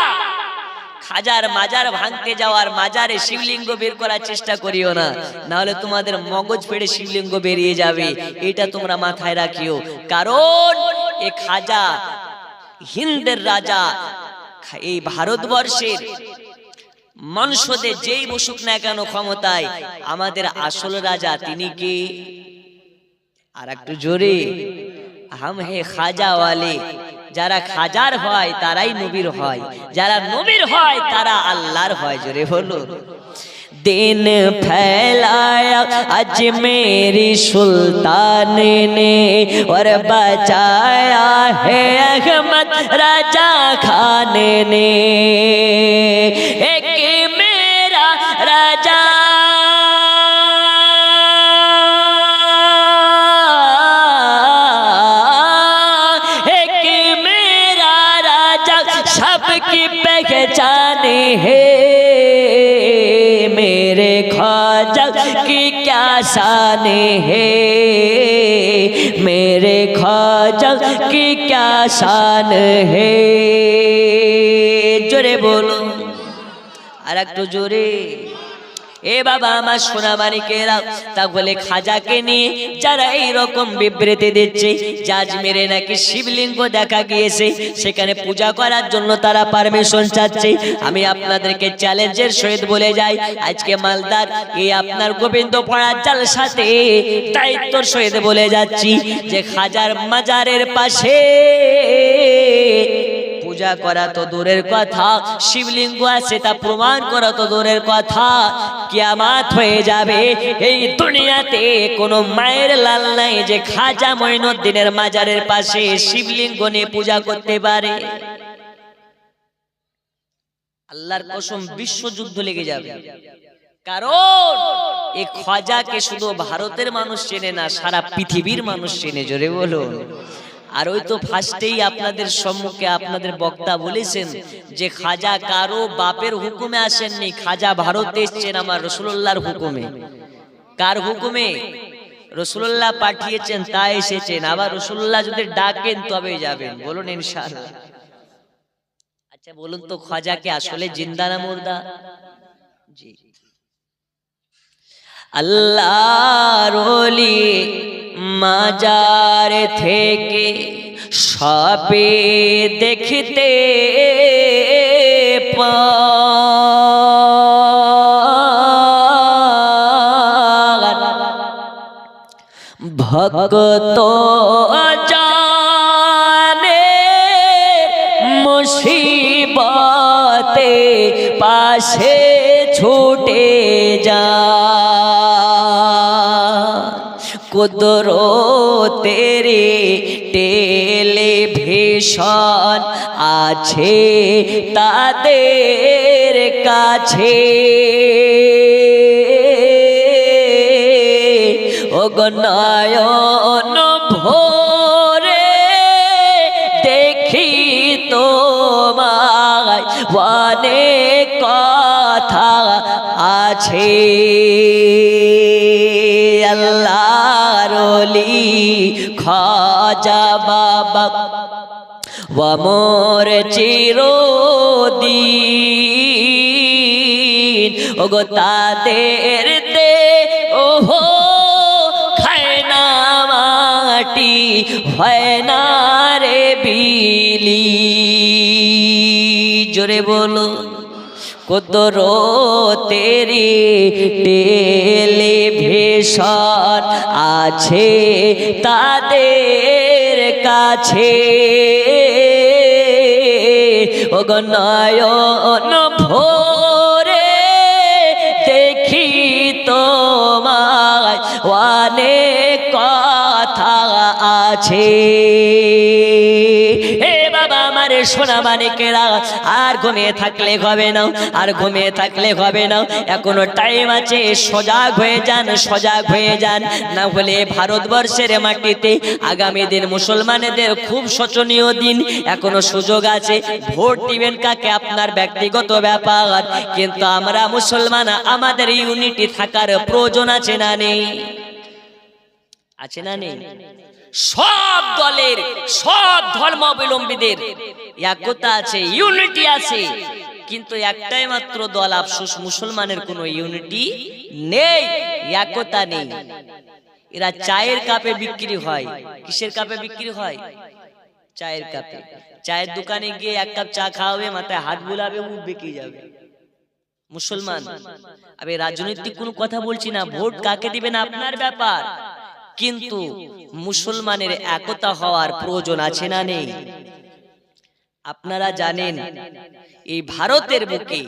খাজার মাজার ভাঙতে যাওয়ার, মাজারে শিবলিঙ্গ বের করার চেষ্টা করিও না, না হলে তোমাদের মগজ ফেড়ে শিবলিঙ্গ বেরিয়ে যাবে। এটা তোমরা মাথায় রাখিও। কারণ এ খাজা হিন্দের রাজা, এই ভারতবর্ষের মনসদে যেই বসুক না কেন ক্ষমতায়, আমাদের আসল রাজা তিনি কে? আর একটু জোরে, হাম হে খাজা ওয়ালে। যারা খাজার হয় তারাই নবীর হয়, যারা নবীর হয় তারা আল্লাহর হয়। জোরে বলুন। दिन फैलाया अजमेरी सुल्तान ने और बचाया है अहमद राजा खान ने। एक मेरा राजा सबकी शान है, मेरे ख्वाजा की क्या शान है। जोरे बोलो আর একটু জোরে। এ বাবা আমার সোনা মানিকেরা, তাহলে খাজাকে নিয়ে যারা এইরকম বিবৃতি দিচ্ছে যে আজমিরে নাকি শিবলিঙ্গ দেখা গিয়েছে, সেখানে পূজা করার জন্য তারা পারমিশন চাচ্ছে, আমি আপনাদেরকে চ্যালেঞ্জের সহিত বলে যাই, আজকে মালদার এই আপনার গোবিন্দ পড়ার জালসাতে দায়িত্বর সহিত বলে যাচ্ছি যে খাজার মাজারের পাশে পূজা করা তো দূরের কথা, শিবলিঙ্গ আছে তা প্রমাণ করা তো দূরের কথা, কিয়ামত হয়ে যাবে। এই দুনিয়াতে কোনো মায়ের লাল নাই যে খাজা মঈনুদ্দিনের মাজারের পাশে শিবলিঙ্গ নিয়ে পূজা করতে পারে। আল্লাহর কসম বিশ্বযুদ্ধ লেগে যাবে, কারণ এই খাজাকে শুধু ভারতের মানুষ চেনে না, সারা পৃথিবীর মানুষ চেনে। জোরে বলুন। আর ওই তো ফার্স্টেই আপনাদের সম্মুখে আপনাদের বক্তা বলেছেন যে খাজা কারো বাপের হুকুমে আসেননি, খাজা ভারতে এসেছেন আমার রাসূলুল্লাহর হুকুমে। কার হুকুমে? রাসূলুল্লাহ পাঠিয়েছেন তাই এসেছেন। আবার রাসূলুল্লাহ যদি ডাকেন তবে যাবেন। বলুন ইনশাআল্লাহ। আচ্ছা বলুন তো, খাজা কি আসলে জিন্দা না মুর্দা? জি। আল্লাহর ওলি মাজার থেকে সবে দেখতে ভক্ত জানে মুসিবতে পাশে ছুটে যা, কুদরতের টেলিভিশন আছে তাদের কাছে, ওগো নয়ন ভরে দেখি তোমায় অনেক কথা আছে। আল্লাহর ওলি খাজা বাবা ওমর চিরদিন, ওগো তাদের দে ওহো খায় না মাটি, হয় না রে বিলি। জোরে বলো। কুদরতের টেলিভিশন আছে তাদের কাছে, ওগো নয়ন ভরে দেখি তোমায় অনেক কথা আছে। সোনা মানিকেরা, আর ঘুমিয়ে থাকলে হবে না, আর ঘুমিয়ে থাকলে হবে না, এখনো টাইম আছে। সজাগ হয়ে যান, সজাগ হয়ে যান, না হলে ভারতবর্ষের মাটিতে আগামী দিন মুসলমানদের খুব শোচনীয় দিন। এখনো সুযোগ আছে, ভোট দিবেন কাকে আপনার ব্যক্তিগত ব্যাপার, কিন্তু আমরা মুসলমান, আমাদের ইউনিটি থাকার প্রয়োজন আছে না নেই? আছে না নেই? সব দলের, সব ধর্মাবলম্বীদের একতা আছে, ইউনিটি আছে, কিন্তু একটাই মাত্র দল আফসোস, মুসলমানের কোনো ইউনিটি নেই, একতা নেই। এরা চায়ের কাপে বিক্রি হয়। কিসের কাপে বিক্রি হয়? চায়ের কাপে। চায়ের দোকানে গিয়ে এক কাপ চা খাওয়াবে, মাথায় হাত বুলাবে, মুখ বেঁকে যাবে। মুসলমান, আমি রাজনৈতিক কোনো কথা বলছি না, ভোট কাকে দিবেন আপনার ব্যাপার, কিন্তু মুসলমানের একতা হওয়ার প্রয়োজন আছে না নেই? আপনারা জানেন এই ভারতের বুকে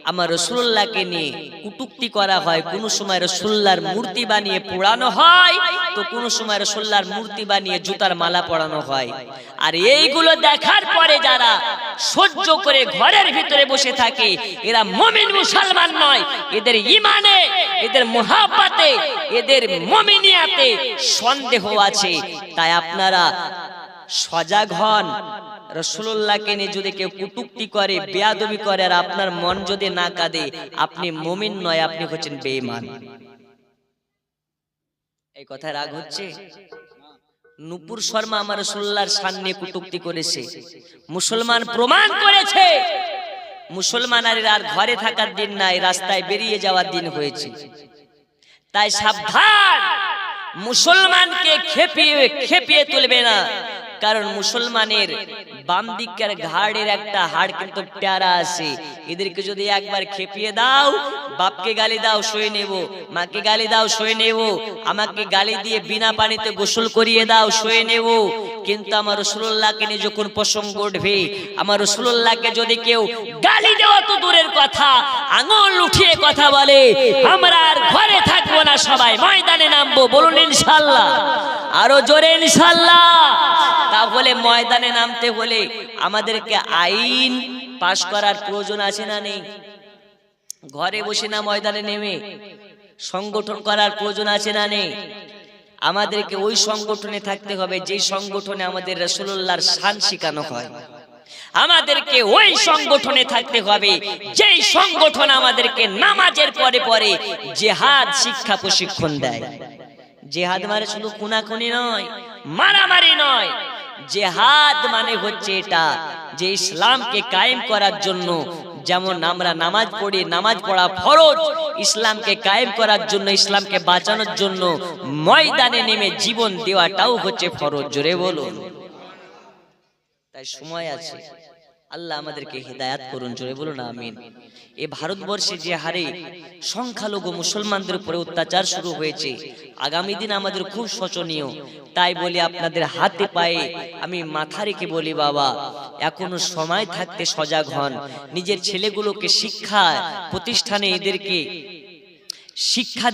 আমার রাসূলুল্লাহকে নিয়ে কটূক্তি করা হয়। কোন সময় রাসূলুল্লাহর মূর্তি বানিয়ে পোড়ানো হয়, তো কোন সময় রাসূলুল্লাহর মূর্তি বানিয়ে জুতার মালা পরানো হয়। আর এইগুলো দেখার পরে যারা সহ্য করে ঘরের ভিতরে বসে থাকে, এরা মুমিন মুসলমান নয়। এদের ঈমানে, এদের মুহাব্বতে, এদের মুমিনিয়াতে সন্দেহ আছে। তাই আপনারা সজাগ হন। রাসূলুল্লাহকে নিয়ে যদি কেউ কটূক্তি করে, বেয়াদবি করে, আর আপনার মন যদি না কাঁদে, আপনি মুমিন নয়, আপনি হচ্ছেন বেঈমান। এই কথায় রাগ হচ্ছে? নূপুর শর্মা আমার রাসূলুল্লাহর সামনে কটূক্তি করেছে, মুসলমান প্রমাণ করেছে মুসলমানের আর ঘরে থাকার দিন নাই, রাস্তায় বেরিয়ে যাওয়ার দিন হয়েছে। তাই সাবধান, মুসলমানকে খেপিয়ে তুলবে না, কারণ মুসলমানের বাম দিকের ঘাড়ের একটা হাড় কিন্তু প্যারা আছে, এদেরকে যদি একবার খেপিয়ে দাও, বাপকে গালি দাও সয়ে নেব, মাকে গালি দাও সয়ে নেব, আমাকে গালি দিয়ে বিনা পানিতে গোসল করিয়ে দাও সয়ে নেব, কিন্তু আমার রাসূলুল্লাহকে নিয়ে যখন প্রসঙ্গ উঠবে, আমার রাসূলুল্লাহকে যদি কেউ গালি দেওয়া তো দূরের কথা, আঙুল উঠিয়ে কথা বলে, আমরা আর ঘরে থাকবো না, সবাই ময়দানে নামবো, বলুন ইনশাআল্লাহ, আরো জোরে ইনশাআল্লাহ। তাহলে ময়দানে নামতে হলে আমাদেরকে আইন পাশ করার প্রয়োজন আছে না নেই? ঘরে বসে না ময়দানে নেমে সংগঠন করার প্রয়োজন আছে না নেই? আমাদেরকে ওই সংগঠনে থাকতে হবে যে সংগঠনে আমাদের রাসূলুল্লাহর শান শেখানো হয়, আমাদেরকে ওই সংগঠনে থাকতে হবে যেই সংগঠন আমাদেরকে নামাজের পরে পরে জিহাদ শিক্ষা প্রশিক্ষণ দেয়। জিহাদ মানে শুধু খুনাখুনি নয়, মারামারি নয়, জিহাদ মানে হচ্ছে এটা যে ইসলামকে কায়েম করার জন্য, যেমন আমরা নামাজ পড়ি, নামাজ পড়া ফরজ, ইসলামকে কায়েম করার জন্য, ইসলামকে বাঁচানোর জন্য ময়দানে নেমে জীবন দেওয়াটাও হচ্ছে ফরজ। জোরে বলুন। তাই সময় আছে, আল্লাহ আমাদেরকে হিদায়াত করুন, জোরে বলুন আমিন। এই ভারতবর্ষে যে হারে সংখ্যালঘু মুসলমানদের উপরে অত্যাচার শুরু হয়েছে, আগামী দিন আমাদের খুব শোচনীয়। তাই বলি আপনাদের হাতে পায়ে আমি মাথা রেখে বলি, বাবা এখনো সময় থাকতে সজাগ হন, নিজের ছেলেগুলোকে শিক্ষা প্রতিষ্ঠানে এদেরকে শিক্ষার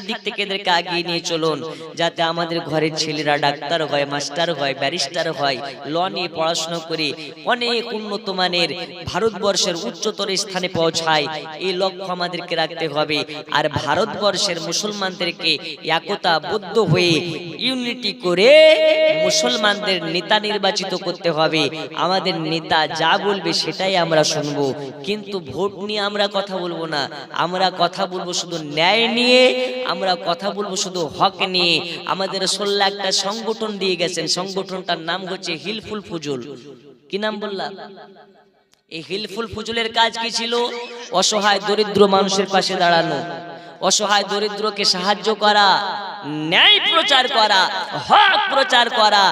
দিক থেকে এদেরকে আগিয়ে নিয়ে চলুন, যাতে আমাদের ঘরের ছেলেরা ডাক্তার হয়, মাস্টার হয়, ব্যারিস্টার হয়, ল নিয়ে পড়াশোনা করে অনেক উন্নত মানের ভারতবর্ষের উচ্চতর স্থানে পৌঁছায়, এই লক্ষ্য আমাদেরকে রাখতে হবে। আর ভারতবর্ষের মুসলমানদেরকে একতাবদ্ধ হয়ে ইউনিটি করে মুসলমানদের নেতা নির্বাচিত করতে হবে। আমাদের নেতা যা বলবে সেটাই আমরা শুনবো, কিন্তু ভোট নিয়ে আমরা কথা বলবো না, আমরা কথা বলবো শুধু ন্যায় নিয়ে, আমরা কথা বলবো শুধু হক নিয়ে। আমাদের রাসূলুল্লাহ একটা সংগঠন দিয়ে গেছেন, সংগঠনটার নাম হচ্ছে হিলফুল ফুজুল। কি নাম বললাম? এই হিলফুল ফুজুলের কাজ কি ছিল? অসহায় দরিদ্র মানুষের পাশে দাঁড়ানো, অসহায় দরিদ্রকে সাহায্য করা, ন্যায় প্রচার করা, হক প্রচার করা।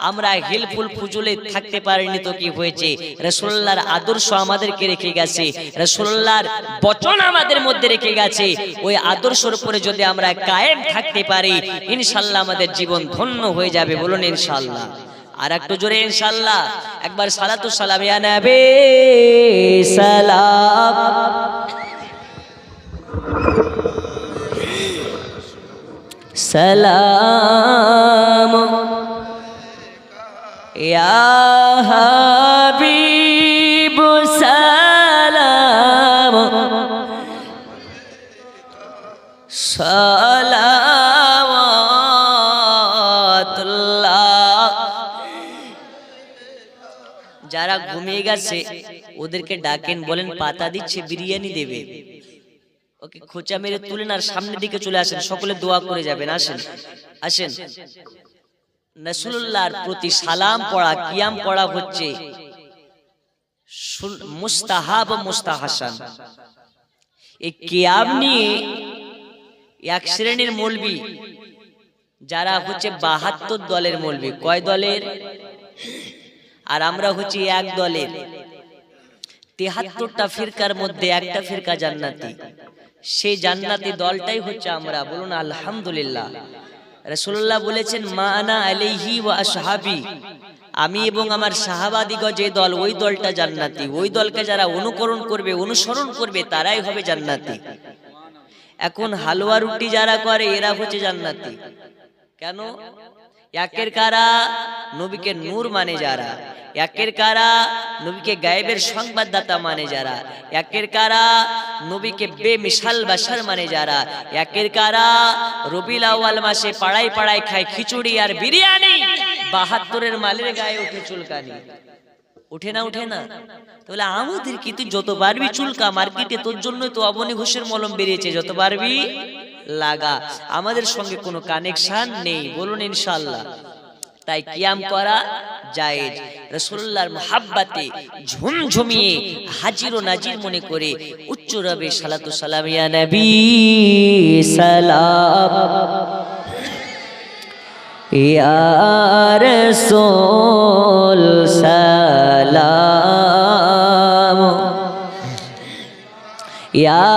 আমরা হিলফুল ফুজুলে থাকতে পারিনি তো কি হয়েছে? রাসূলুল্লাহর আদর্শ আমাদেরকে রেখে গেছে, রাসূলুল্লাহর বচন আমাদের মধ্যে রেখে গেছে। ওই আদর্শের উপরে যদি আমরা কায়েম থাকতে পারি, ইনশাআল্লাহ আমাদের জীবন ধন্য হয়ে যাবে। বলুন ইনশাআল্লাহ। আর একটু জোরে ইনশাআল্লাহ। একবার সালাতু সালাম ইয়া নবী সালাম। সালাম ইয়া হাবিব সালাম সালাওয়াতুল্লাহ। যারা ঘুমিয়ে গেছে ওদেরকে ডাকেন, বলেন পাতা দিচ্ছে, বিরিয়ানি দেবে। ওকে খোঁচা মেরে তুলেন আর সামনের দিকে চলে আসেন, সকলে দোয়া করে যাবেন। আসেন আসেন। রাসূলুল্লাহর প্রতি সালাম পড়া, কিয়াম পড়া হচ্ছে মুস্তাহাব মুস্তাহাসান। এই কিয়াম নিয়ে এক শ্রেণীর মৌলবি, যারা হচ্ছে ৭২ দলের মৌলবি। কয় দলের? আর আমরা হচ্ছে এক দলের। ৭৩টা ফিরকার মধ্যে একটা ফিরকা জান্নাতি, সেই জান্নাতি দলটাই হচ্ছে আমরা। বলুন আলহামদুলিল্লাহ। রাসূলুল্লাহ বলেছেন, মা আনা আলাইহি ওয়া আসহাবি, আমি এবং আমার সাহাবাদিগণ যে দল, ওই দলটা জান্নাতি। ওই দলকে যারা অনুকরণ করবে, অনুসরণ করবে, তারাই হবে জান্নাতি। এখন হালুয়া রুটি যারা করে এরা হচ্ছে জান্নাতি। কেন? একের কারা নবীকে নূর মানে যারা, একের কারা নবীকে গায়েবের সংবাদদাতা মানে যারা, একের কারা নবীকে বেমিসাল বাশার মানে যারা, একের কারা রবিউল আউয়াল মাসে পাড়ায় পাড়ায় খায় খিচুড়ি আর বিরিয়ানি, ৭২-এর মালের গায়ে উঠে চুলকানি। উঠে না? উঠে না? তাহলে আমাদের কি, তুই যত পারবি চুলকা, মার্কেটে তোর জন্য তো অবনী ঘোষের মলম বেরিয়েছে, যত পারবি লাগা, আমাদের সঙ্গে কোনো কানেকশন নেই, বলুন ইনশাআল্লাহ। তাই কিয়াম করা জায়েজ, রাসূলুল্লাহর মুহাব্বতে ঝুমঝুমিয়ে হাজির ও নাজির মনে করে উচ্চ রবে সালাতু সালাম, ইয়া নবী সালাম, ইয়া রাসূল সালাম, ইয়া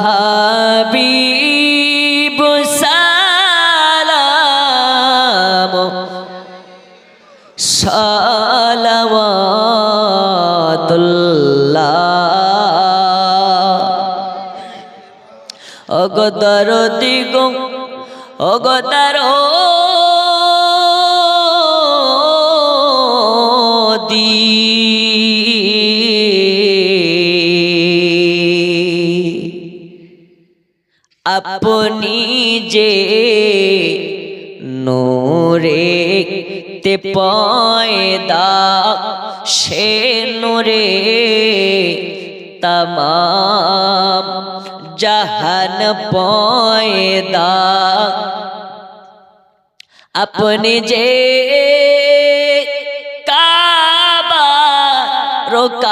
হাবিব সালাম, সালাওয়াতুল্লাহ। ওগো দরদি গো, ওগো দরদি, আপনি যে নূরে তে পয়দা, সে নূরে तमाम जहान पयदा, अपने जे काबा रोकाबा,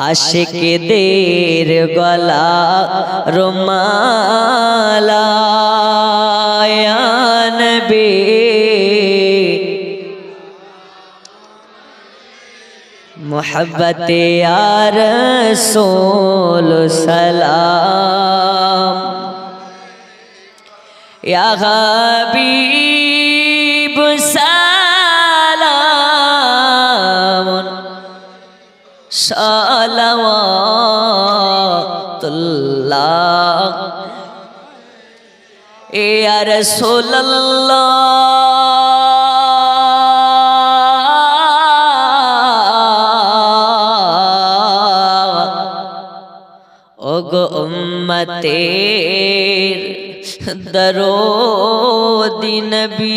आशिक देर गला रुमाला, या नबी मोहब्बत या रसूल सलाम, या हबीब सलाम, सलावतुल्लाह, या रसूल अल्लाह, ओगो उम्मतेर दरोदी नबी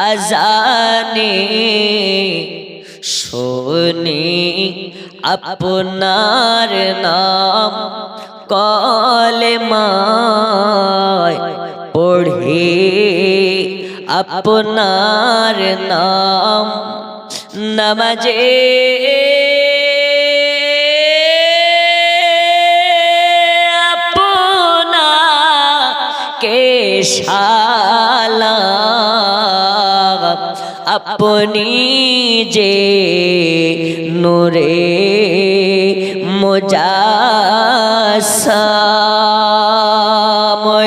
अजाने शोनी अपनार नाम कलेमाय पढ़े अपनार नाम नमाजे अपना के शाला, अपनी जे नूरे मुजास्सम,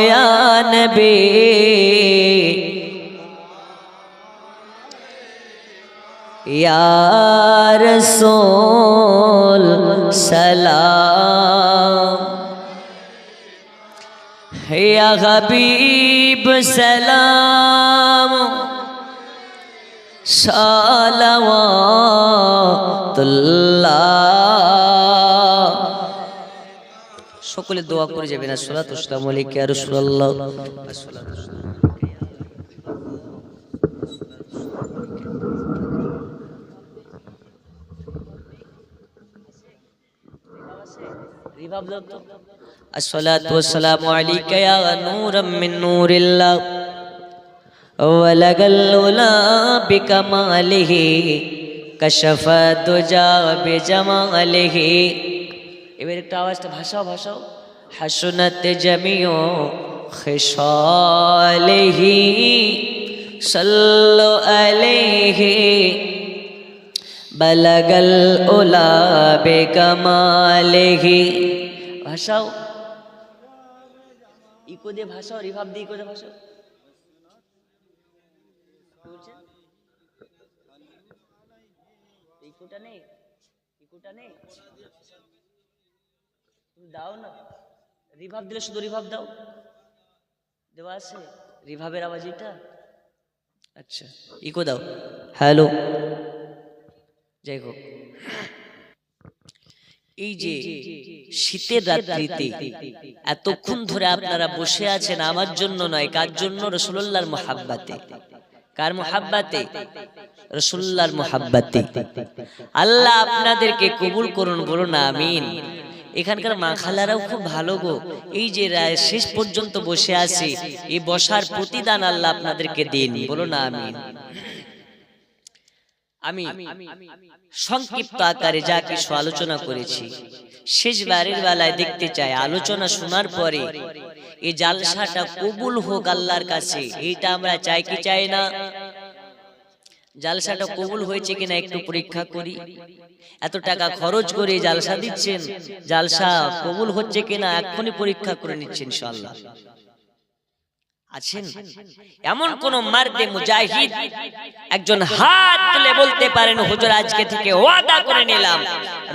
या नबी या रसूल सलाम, या हबीब सलाम, सलावतुल्लाह। সকলে দোয়া করে যাবেন, আসসালাতু ওয়াসসালামু আলাইকা ইয়া রাসূলুল্লাহ। अस्सलातु वस्सलामु अलैका या नूरम मिन नूरिल्लाह, वलगल उला बिकमालिही, कशफा दुजा बिजमालिही। এবার একটু আওয়াজটা ভাষাও ভাষাও, হাসনাত জামিউ খিসালিহি, সাল্লু আলাইহি, बलगल उला बेकमालिही। भाषाओ इको दे, भाषाओ रिभाब दे, इको दे भाषाओ। इकोटा नहीं, इकोटा नहीं, दाओ ना रिभाब दिले, शुद्ध रिभाब दाओ, देवा से रिभाबेर आवाज এটা। अच्छा इको दाओ, हेलो। যাই হোক, এই যে শীতের রাত্রিতে এতক্ষণ ধরে আপনারা বসে আছেন আমার জন্য নয়, কার জন্য? রাসূলুল্লাহর মুহাব্বতে। কার মুহাব্বতে? রাসূলুল্লাহর মুহাব্বতে। আল্লাহ আপনাদেরকে কবুল করুন, বলুন আমিন। এখানকার মা খালারাও খুব ভালো গো, এই যে শেষ পর্যন্ত বসে আছি, এই বসার প্রতিদান আল্লাহ আপনাদেরকে দিন, বলুন আমিন। আমি সংক্ষিপ্ত আকারে যা কিছু আলোচনা করেছি শেষবারের বেলায় দেখতে চাই, আলোচনা শোনার পরে এই জালসাটা কবুল হোক আল্লাহর কাছে, এইটা আমরা চাই কি চাই না? জালসাটা কবুল হয়েছে কিনা একটু পরীক্ষা করি। এত টাকা খরচ করে জালসা দিচ্ছেন, জালসা কবুল হচ্ছে কিনা এক্ষুনি পরীক্ষা করে নিচ্ছেন ইনশাআল্লাহ। আছেন এমন কোন মার্দে মুজাহিদ একজন হাত তুলে বলতে পারেন, হুজুর আজকে থেকে ওয়াদা করে নিলাম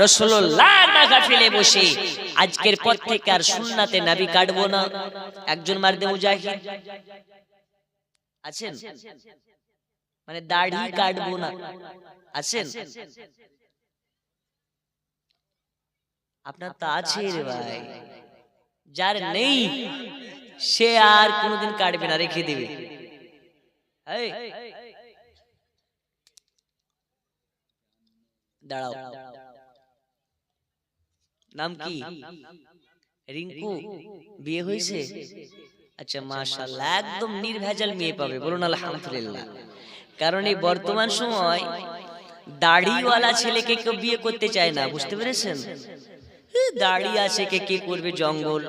রাসূলুল্লাহর মাহফিলে বসে আজকের পর থেকে আর সুন্নাতে নবী কাটবো না? একজন মার্দে মুজাহিদ আছেন? মানে দাড়ি কাটবো না, আছেন? আপনার তো আছে রে ভাই, যার নেই সে আর কোনোদিন কাটবে না, রেখে দেবে। দাঁড়াও, নাম কি? রিঙ্কু, বিয়ে হয়েছে? আচ্ছা মাশাআল্লাহ, একদম নির্ভেজাল মেয়ে পাবে, বলুন আলহামদুলিল্লাহ। কারণ এই বর্তমান সময় দাড়িওয়ালা ছেলেকে কেউ বিয়ে করতে চায় না, বুঝতে পেরেছেন? দাড়ি আছে কে কে করবে জঙ্গল,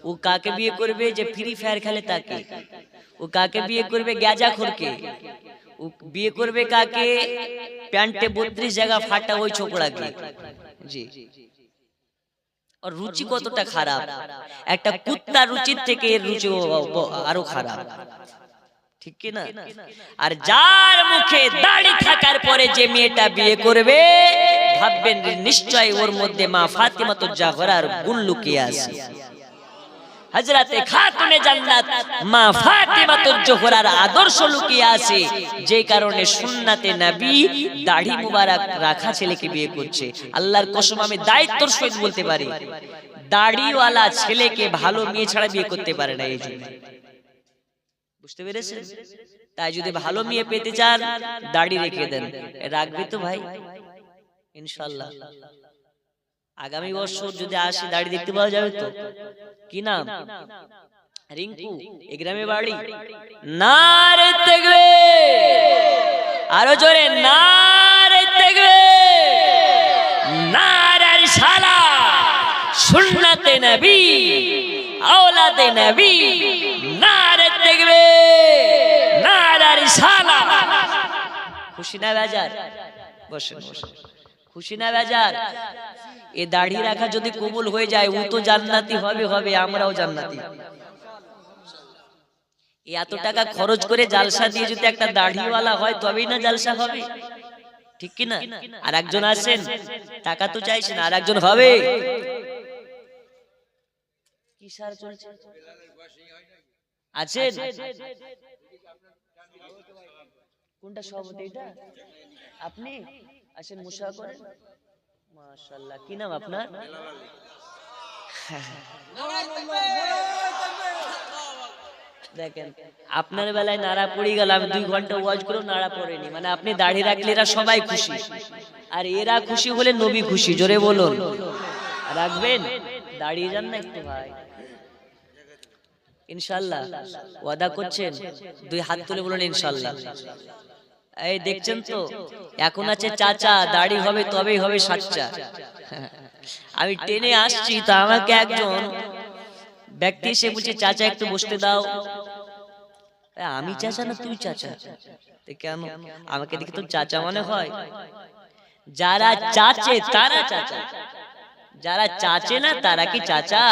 ও কাকে বিয়ে করবে যে ফ্রি ফায়ার খেলে তাকে, ও কাকে বিয়ে করবে গ্যাজাখোরকে, ও বিয়ে করবে কাকে প্যান্টে 32 জায়গা ফাটা ওই ছোকরাকে। জি, আর রুচি কতটা খারাপ, একটা কুত্তার রুচির থেকে এর রুচি আরো খারাপ, ঠিক কি না? আর যার মুখে দাড়ি থাকার পরে যে মেয়েটা বিয়ে করবে ভাববেন নিশ্চয় ওর মধ্যে মা ফাতিমাতুজ জাহরার গুণ লুকিয়ে আছে। হযরতে খাতুনে জান্নাত মা ফাতিমাতুজ জাহরার আদর্শ লুকিয়ে আছে, যে কারণে সুন্নাতে নবী দাড়ি মুবারক রাখা ছেলেকে বিয়ে করছে। আল্লাহর কসম আমি দায়িত্বের সহিত বলতে পারি, দাড়িওয়ালা ছেলেকে ভালো মেয়ে ছাড়া বিয়ে করতে পারে না। এই জন্য বুঝতে পেরেছেন? তাই যদি ভালো মেয়ে পেতে চান দাড়ি রেখে দেন। রাখবে তো ভাই ইনশাআল্লাহ? আগামী বছর যদি আসি দাড়ি দেখতে পাওয়া যাবে তো? কি নাম? রিঙ্কু, এই গ্রামে বাড়ি। নারে তাকবীর, আরো জোরে নারে তাকবীর, নারে রিসালাত, সুন্নাতে নবী, আওলাদে নবী, নারে তাকবীর, নারে রিসালাত। খুশি না বাজার? বসেন বসেন। খুশি না বাজার? এ দাড়ি রাখা যদি কবুল হয়ে যায় ও তো জান্নাতি হবে, আমরাও জান্নাতি। এত টাকা খরচ করে জালসা দিয়ে যদি একটা দাড়িওয়ালা হয় তবেই না জালসা হবে, ঠিক কি না? আর একজন আছেন টাকা তো চাইছেন, আর একজন হবে কি সার চলছে আছেন? কোনটা সভাপতি? এটা আপনি আসেন, মুশা করেন। মাশাআল্লাহ, কি নাম আপনার? দেখেন আপনার বেলায় নাড়া পড়ে গেল, আমি 2 ঘন্টা ওয়াজ করে নাড়া পড়েনি। মানে আপনি দাড়ি রাখলে এরা সবাই খুশি, আর এরা খুশি হলে নবী খুশি। জোরে বলুন, রাখবেন? দাঁড়িয়ে যান না একটু ভাই, ইনশাআল্লাহ ওয়াদা করছেন? 2 হাত তুলে বলুন ইনশাআল্লাহ। এই দেখছেন তো, এখন আছে চাচা, দাড়ি হবে তবেই হবে সাচ্চা। আমি টেনে আসছি তো আমাকে একজন ব্যক্তি এসে বলছে চাচা একটু বসতে দাও। আমি চাচা না তুই চাচা? কেন আমাকে দেখে তো চাচা মনে হয়? যারা চাচে তারা চাচা, যারা চাচে না তারা কি চাচা?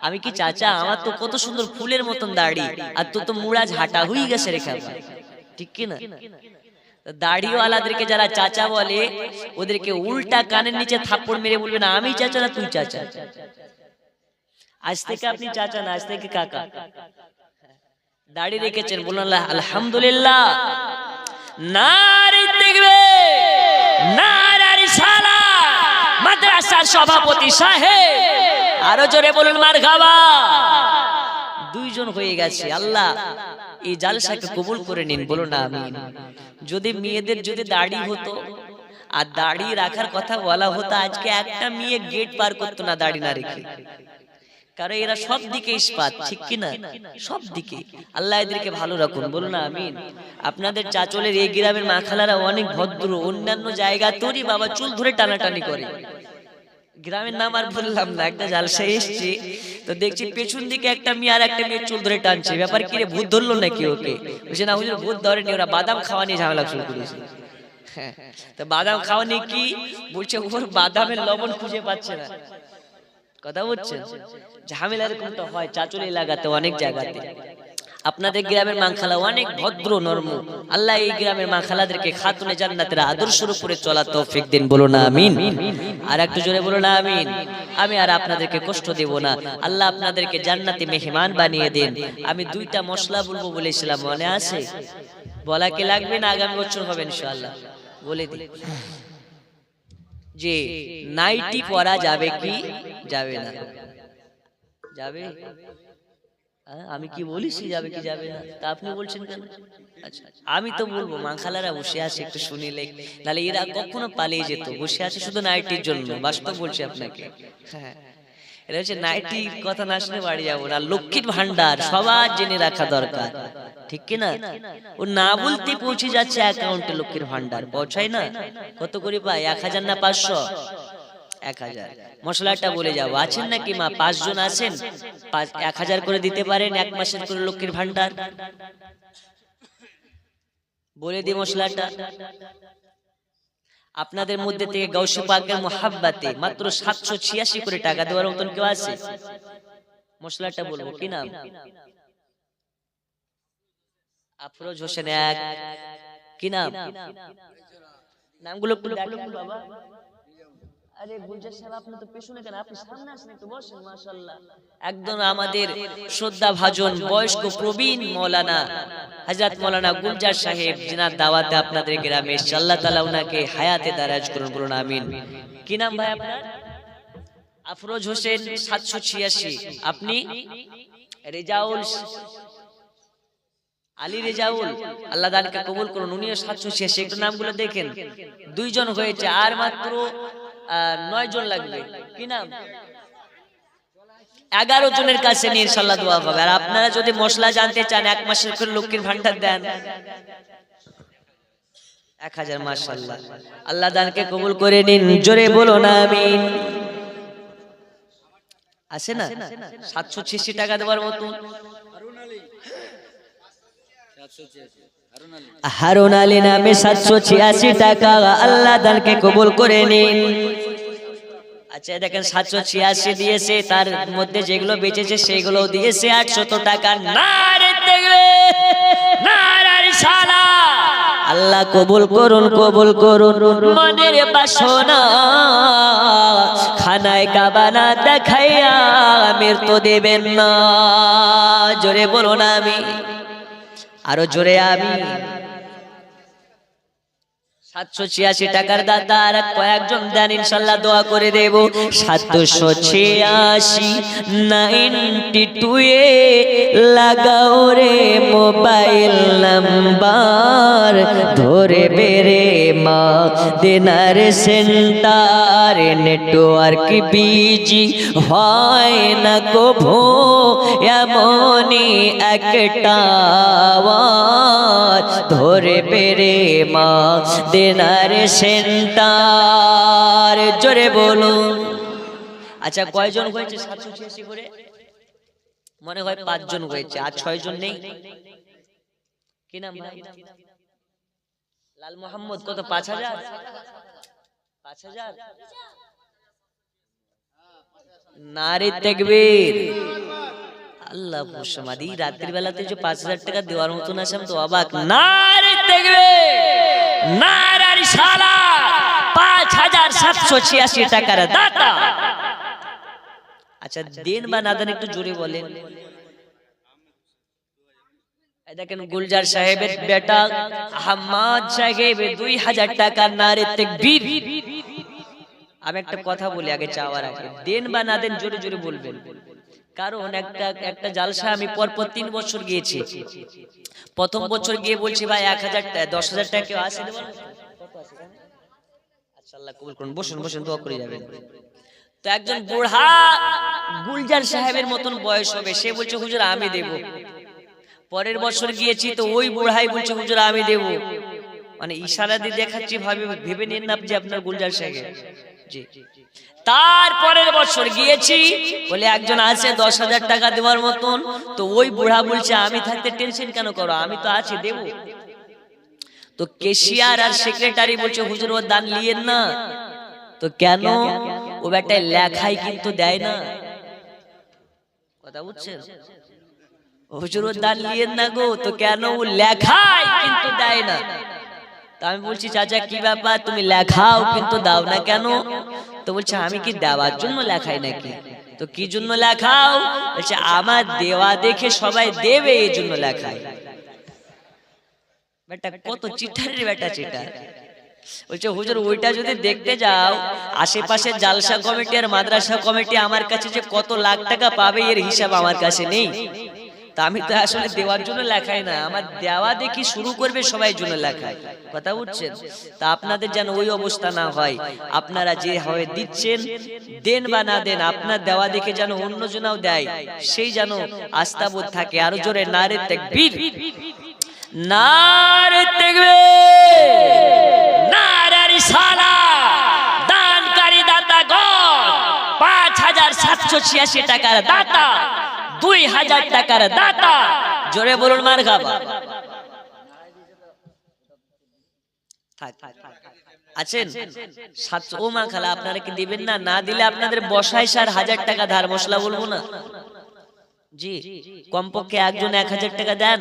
আমি কি চাচা? আমার তো কত সুন্দর ফুলের মতন দাড়ি, আর তো মুড়া ঝাঁটা হয়ে গেছে রেখা, ঠিক কি না? দাড়িওয়ালাদেরকে যারা চাচা বলে ওদেরকে উল্টা কানের নিচে থাপ্পড় মেরে বলবে না আমি চাচা না তুই চাচা। আজ থেকে আপনি চাচা না, আজ থেকে কাকা। দাড়ি রেখেছেন, বলুন আলহামদুলিল্লাহ। নারে তাকবীর, নারে রিসালাত। মাদ্রাসার সভাপতি সাহেব, আরো জোরে বলুন মারহাবা। 2 জন হয়ে গেছে। আল্লাহ এই জালসাকে কবুল করে নিন, বলো না আমিন। যদি মেয়েদের যদি দাড়ি হতো আর দাড়ি রাখার কথা বলা হতো, আজকে একটা মেয়ে গেট পার করতো না দাড়ি না রেখে। কারণ এরা সব দিকে ইস্পাত, ঠিক কিনা? সব দিকে আল্লাহ এদেরকে ভালো রাখুন, বলুন না আমিন। আপনাদের চাচলের এই গ্রামের মা খালারা অনেক ভদ্র, অন্যান্য জায়গা তোরই বাবা চুল ধরে টানাটানি করে। গ্রামের নাম আর বললাম না, একটা জালসা এসছে তো দেখছি পেছন দিকে একটা মেয়ে আর একটা মেয়ের চুল ধরে টানছে। ব্যাপার কি রে, ভূত ধরলো নাকি ওকে? বলছে না হুজুর, ভূত ধরেনি, ওরা বাদাম খাওয়া নিয়ে ঝামেলা শুরু করেছে। হ্যাঁ, তো বাদাম খাওয়া নিয়ে কি বলছে, ওর বাদামের লবণ খুঁজে পাচ্ছে না। কথা বলছেন, ঝামেলা এরকমটা হয় চাচুলি লাগাতে অনেক জায়গাতে। আপনাদের গ্রামের মাংখালা অনেক ভদ্র নরম, আল্লাহ এই গ্রামের মাংখালাদেরকে খাতুনে জান্নাতের আদর্শের উপরে চলা তৌফিক দিন, বলো না আমিন। আর একটু জোরে বলো না আমিন। আমি আর আপনাদেরকে কষ্ট দেব না, আল্লাহ আপনাদেরকে জান্নাতে মেহমান বানিয়ে দেন। আমি দুইটা মশলা বলবো বলেছিলাম, মনে আছে? বলা কি লাগবে না আগামী বছর হবে ইনশাআল্লাহ? বলে দিই যে নাইটি পরা যাবে কি যাবে না? যাবে? আমি কি বলিছি যাবে কি যাবে না? তা আপনি বলছেন কেন? আচ্ছা, আমি তো বলবো মাংখালারা বসে আছে, একটু শুনিলে, নাহলে এরা কখনো পালিয়ে যেত। বসে আছে শুধু নাইটির জন্য, বাস্তব বলছি আপনাকে। হ্যাঁ, এটা হচ্ছে নাইটির কথা না শুনে বাড়ি যাবো না। লক্ষ্মীর ভান্ডার সবার জেনে রাখা দরকার, ঠিক কিনা? ও না বলতে পৌঁছে যাচ্ছে অ্যাকাউন্টে লক্ষ্মীর ভান্ডার, পৌঁছায় না? কত করে পায়? 1000 না 500? 1000। মশলাটা বলে যাবো, আছেন নাকি মা? 5 জন আছেন? 1000 করে দিতে পারেন এক মাসের করে লক্ষ্মীর ভান্ডার? বলে দি মশলাটা। আপনাদের মধ্যে থেকে গাউসে পাকের মোহাব্বতে মাত্র 786 করে টাকা দেওয়ার মতন কেউ আছে? মশলাটা বলবো, কি নাম? আফরোজ হোসেন এক। কি নাম? নামগুলো একটু দেখো বাবা। আরে গুলজার সাহেব, আপনি তো পেছনে কেন? আপনি সামনে আসেন, একটু বসেন। মাশাআল্লাহ, একদম আমাদের শ্রদ্ধা ভাজন বয়স্ক প্রবীণ মাওলানা হযরত মাওলানা গুলজার সাহেব, জিনার দাওয়াতে আপনাদের গ্রামে এসেছে। আল্লাহ তাআলা উনাকে হায়াতে দারাজ করুন, বলুন আমিন। কি নাম ভাই আপনার? আফরোজ হোসেন 786। আপনি? রেজাউল আলী রেজাউল, আল্লাহ দানকে কবুল করুন। উনিও 786। একটু নামগুলো দেখেন, 2 জন হয়েছে, আর মাত্র 9 জন লাগবে। কি নাম? 11 জনের কাছে নিয়ে ইনশাআল্লাহ দোয়া হবে। আর আপনারা যদি মশলা জানতে চান, এক মাসের করে লক্ষ্মীর ভান্ডার দেন 1000। মাশাআল্লাহ, আল্লাহ দানকে কবুল করে নিন, জোরে বলো না আমিন। আছে না 786 টাকা দেওয়ার মতো? হারুন আলী নামে 786 টাকা, আল্লাহ দানকে কবুল করে নিন। আচ্ছা দেখেন, 786 দিয়েছে, তার মধ্যে যেগুলো বেঁচেছে সেগুলো দিয়েছে 800 টাকা। নারে তাকবীর, নারে রিসালাত। আল্লাহ কবুল করুন, কবুল করুন। মনের বাসনা খানায় কাবা না দেখাইয়া মৃত্যু দেবেন না, জোরে বলো না আমি। আরো জোরে আমি। 786 টাকার দাদা আর কয়েকজন দেন, ইনশাআল্লাহ দোয়া করে দেব। 786 92 এ লাগাও রে মোবাইল নাম্বার, ধরে বেরে মা দিনার সেন্টার। নেটওয়ার্ক বিজি হয় না কভু, এমনই একটা ধরে বেরে মা দিনার সেন্টার, জোরে বলো। আচ্ছা কয়জন হয়েছে 786 করে? মনে হয় 5 জন হয়েছে, আর 6 জন নেই। কি নাম ভাই? লাল মোহাম্মদ। কত? 5000? 5000? নারে তাকবীর। আল্লাহ মুসমাদি, রাতের বেলাতে যে 5000 টাকা দেওয়ার মতন আছে, আমি তো অবাক। নারে তাকবীর, নারে রিসালাত। 5786 টাকার দাতা। আচ্ছা দেন বা না দেন একটু জোরে বলেন। এই দেখেন গুলজার সাহেবের বেটা আহমদ সাহেব 2000 টাকা। নারে তাকবীর। আমি একটা কথা বলি আগে চাওয়ার আগে, দেন বা না দেন জোরে জোরে বলবেন। কারণ একটা জালসা আমি পরপর 3 বছর গিয়েছি। প্রথম বছর গিয়ে বলছি ভাই 1000 টাকা 10,000 টাকা কেউ আসে দেব? আচ্ছা আল্লাহ কবুল করুন, বসুন বসুন, দোয়া করে যাবেন। তো একজন বুড়া গুলজার সাহেবের মতন বয়স হবে, সে বলছে হুজুর আমি দেব। পরের বছর গিয়েছি তো ওই বুড়াই বলছে হুজুর আমি দেব। মানে ইশারা দিয়ে দেখাচ্ছি, ভেবে নিন না যে আপনার গুলজার সাহেব। জি। তারপরের বছর গিয়েছি, বলে একজন আছে 10,000 টাকা দেওয়ার মতন, তো ওই বুড়া বলছে আমি থাকতে টেনশন কেন করো, আমি তো আছি দেব। তো কেশিয়ার আর সেক্রেটারি বলছে হুজুর ও দান লিয়েন না। তো কেন? ও বেটা লেখাই কিন্তু দেয় না, কথা বুঝছেন? হুজুর ও দান লিয়েন না গো। তো কেন? ও লেখাই কিন্তু দেয় না। তা আমি বলছি চাচা কি ব্যাপার, তুমি লেখাও কিন্তু দাও না কেন? তো বলছে আমি কি দেওয়ার জন্য লেখাই নাকি? তো কি জন্য লেখাও? বলছে আমার দেওয়া দেখে সবাই দেবে এই জন্য লেখাই। বেটা কত চিঠারের বেটা চিঠার। বলছে হুজুর ওইটা যদি দেখতে যাও, আশেপাশে জালসা কমিটি আর মাদ্রাসা কমিটি আমার কাছে যে কত লাখ টাকা পাবে এর হিসাব আমার কাছে নেই। তা আমি তো আসলে দেওয়ার জন্য লেখাই না, আমার দেওয়া দেখি শুরু করবে সবাই জন্য লেখাই, কথা বুঝছেন? তা আপনাদের যেন ওই অবস্থা না হয়, আপনারা যে হয় দিচ্ছেন, দেন বা না দেন, আপনার দেওয়া দেখে যেন অন্যজনাও দেয়, সেই যেন আস্থাবোধ থাকে। আরো জোরে নারে তাকবীর, নারে তাকবীর, নারে রিসালাত। দানকারী দাতাগণ 5,786 টাকার দাতা, 2,000 টাকার দাতা, জোরে বলুন মারহাবা। আছেন 700? ও মা খালা আপনারা কি দিবেন না? না দিলে আপনাদের বসায় 1000 টাকা ধার মশলা বলবো না। জি, কমপক্ষে একজন 1000 টাকা দেন,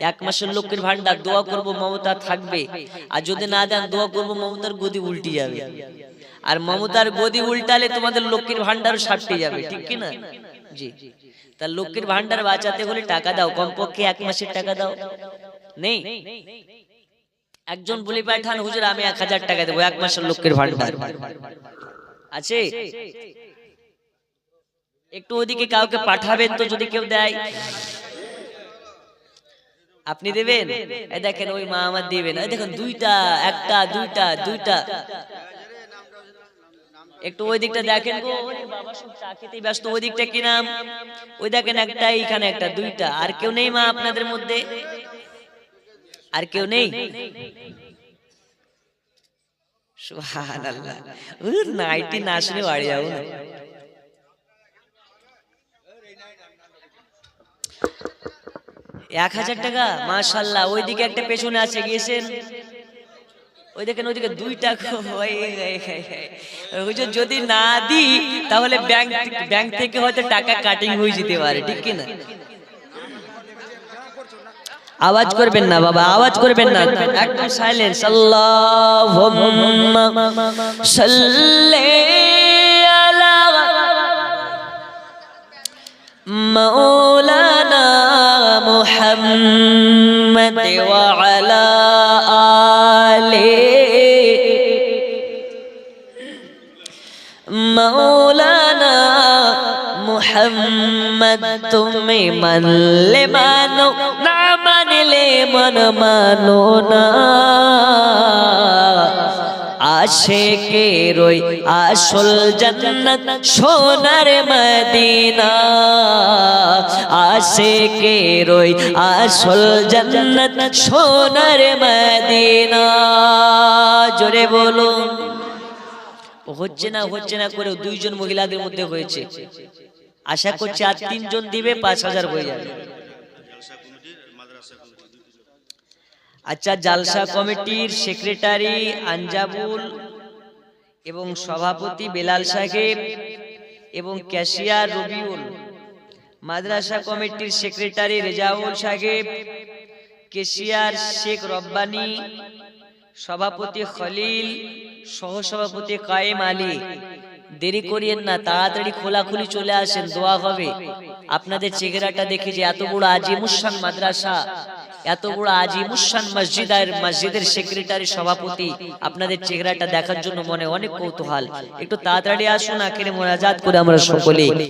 1 মাসের লক্ষ্মীর ভান্ডার, দোয়া করব মমতা থাকবে। আর যদি না দেন দোয়া করব মমতার গদি উল্টে যাবে। আর মমতার গদি উল্টালে তোমাদের লক্ষ্মীর ভান্ডারও সাপটে যাবে, ঠিক কি না? জি। তা লক্ষ্মীর ভান্ডার বাঁচাতে হলে টাকা দাও, কমপক্ষে 1 মাসের টাকা দাও। নেই? একজন বলে পাঠান হুজুর আমি 1000 টাকা দেবো 1 মাসের লক্ষ্মীর ভান্ডার আছে? একটু ওদিকে কাউকে পাঠাবেন তো, যদি কেউ দেয়। আপনি দেবেন? এই দেখেন ওই মা আমার দিবেন, এই দেখেন দুইটা, একটা দুইটা দুইটা। একটু ওই দিকটা দেখেন গো, ওরে বাবা সব চা খেতেই ব্যস্ত। ওই দিকটা কি নাম? ওই দেখেন একটা, এইখানে একটা, দুইটা। আর কেউ নেই মা আপনাদের মধ্যে? আর কেউ নেই? সুবহানাল্লাহ, ওর নাইটি না শুনে বাড়ি যাও না। এক 1000 টাকা মাশাআল্লাহ। ওইদিকে একটা পেছনে আছে, গিয়েছেন? ওই দেখেন ওইদিকে দুইটা। হুজুর যদি না দিই তাহলে ব্যাংক থেকে হয়তো টাকা কাটিং হয়ে যেতে পারে, ঠিক কি না? আওয়াজ করবেন না বাবা, আওয়াজ করবেন না, একদম সাইলেন্স। আল্লাহুম্মা সাল্লি আলা মাওলানা মুহাম্মদ ওয়া আলা আলি মাওলানা মুহাম্মদ। তুমি মানলে মানো, না মানলে মন মানো না। আশিকের ওই আসল জান্নাত সোনার মদিনা, আশিকের ওই আসল জান্নাত সোনার মদিনা। জোরে বলো। হচ্ছে না হচ্ছে না করে 2 জন মহিলাদের মধ্যে হয়েছে। আশা করছি আর 3 জন দিবে, 5000 হয়ে যাবে। আচ্ছা, জালসা কমিটির সেক্রেটারি আঞ্জাবুল এবং সভাপতি বেলাল সাহেব এবং ক্যাশিয়ার রবিউল, মাদ্রাসা কমিটির সেক্রেটারি রেজাউল সাহেব, ক্যাশিয়ার শেখ রব্বানী, সভাপতি খলিল, সহসভাপতি কায়েম আলী। দেরি করিয়েন না, তাড়াতাড়ি খোলাখুলি চলে আসেন, দোয়া হবে। আপনাদের চেহারাটা দেখে যে এত বড় আজিমুসান মাদ্রাসা, এত বড় আজিমুসান মসজিদের সেক্রেটারি সভাপতি, আপনাদের চেহারাটা দেখার জন্য মনে অনেক কৌতূহল। একটু তাড়াতাড়ি আসুন, আখিরে মোনাজাত করে আমরা সকলে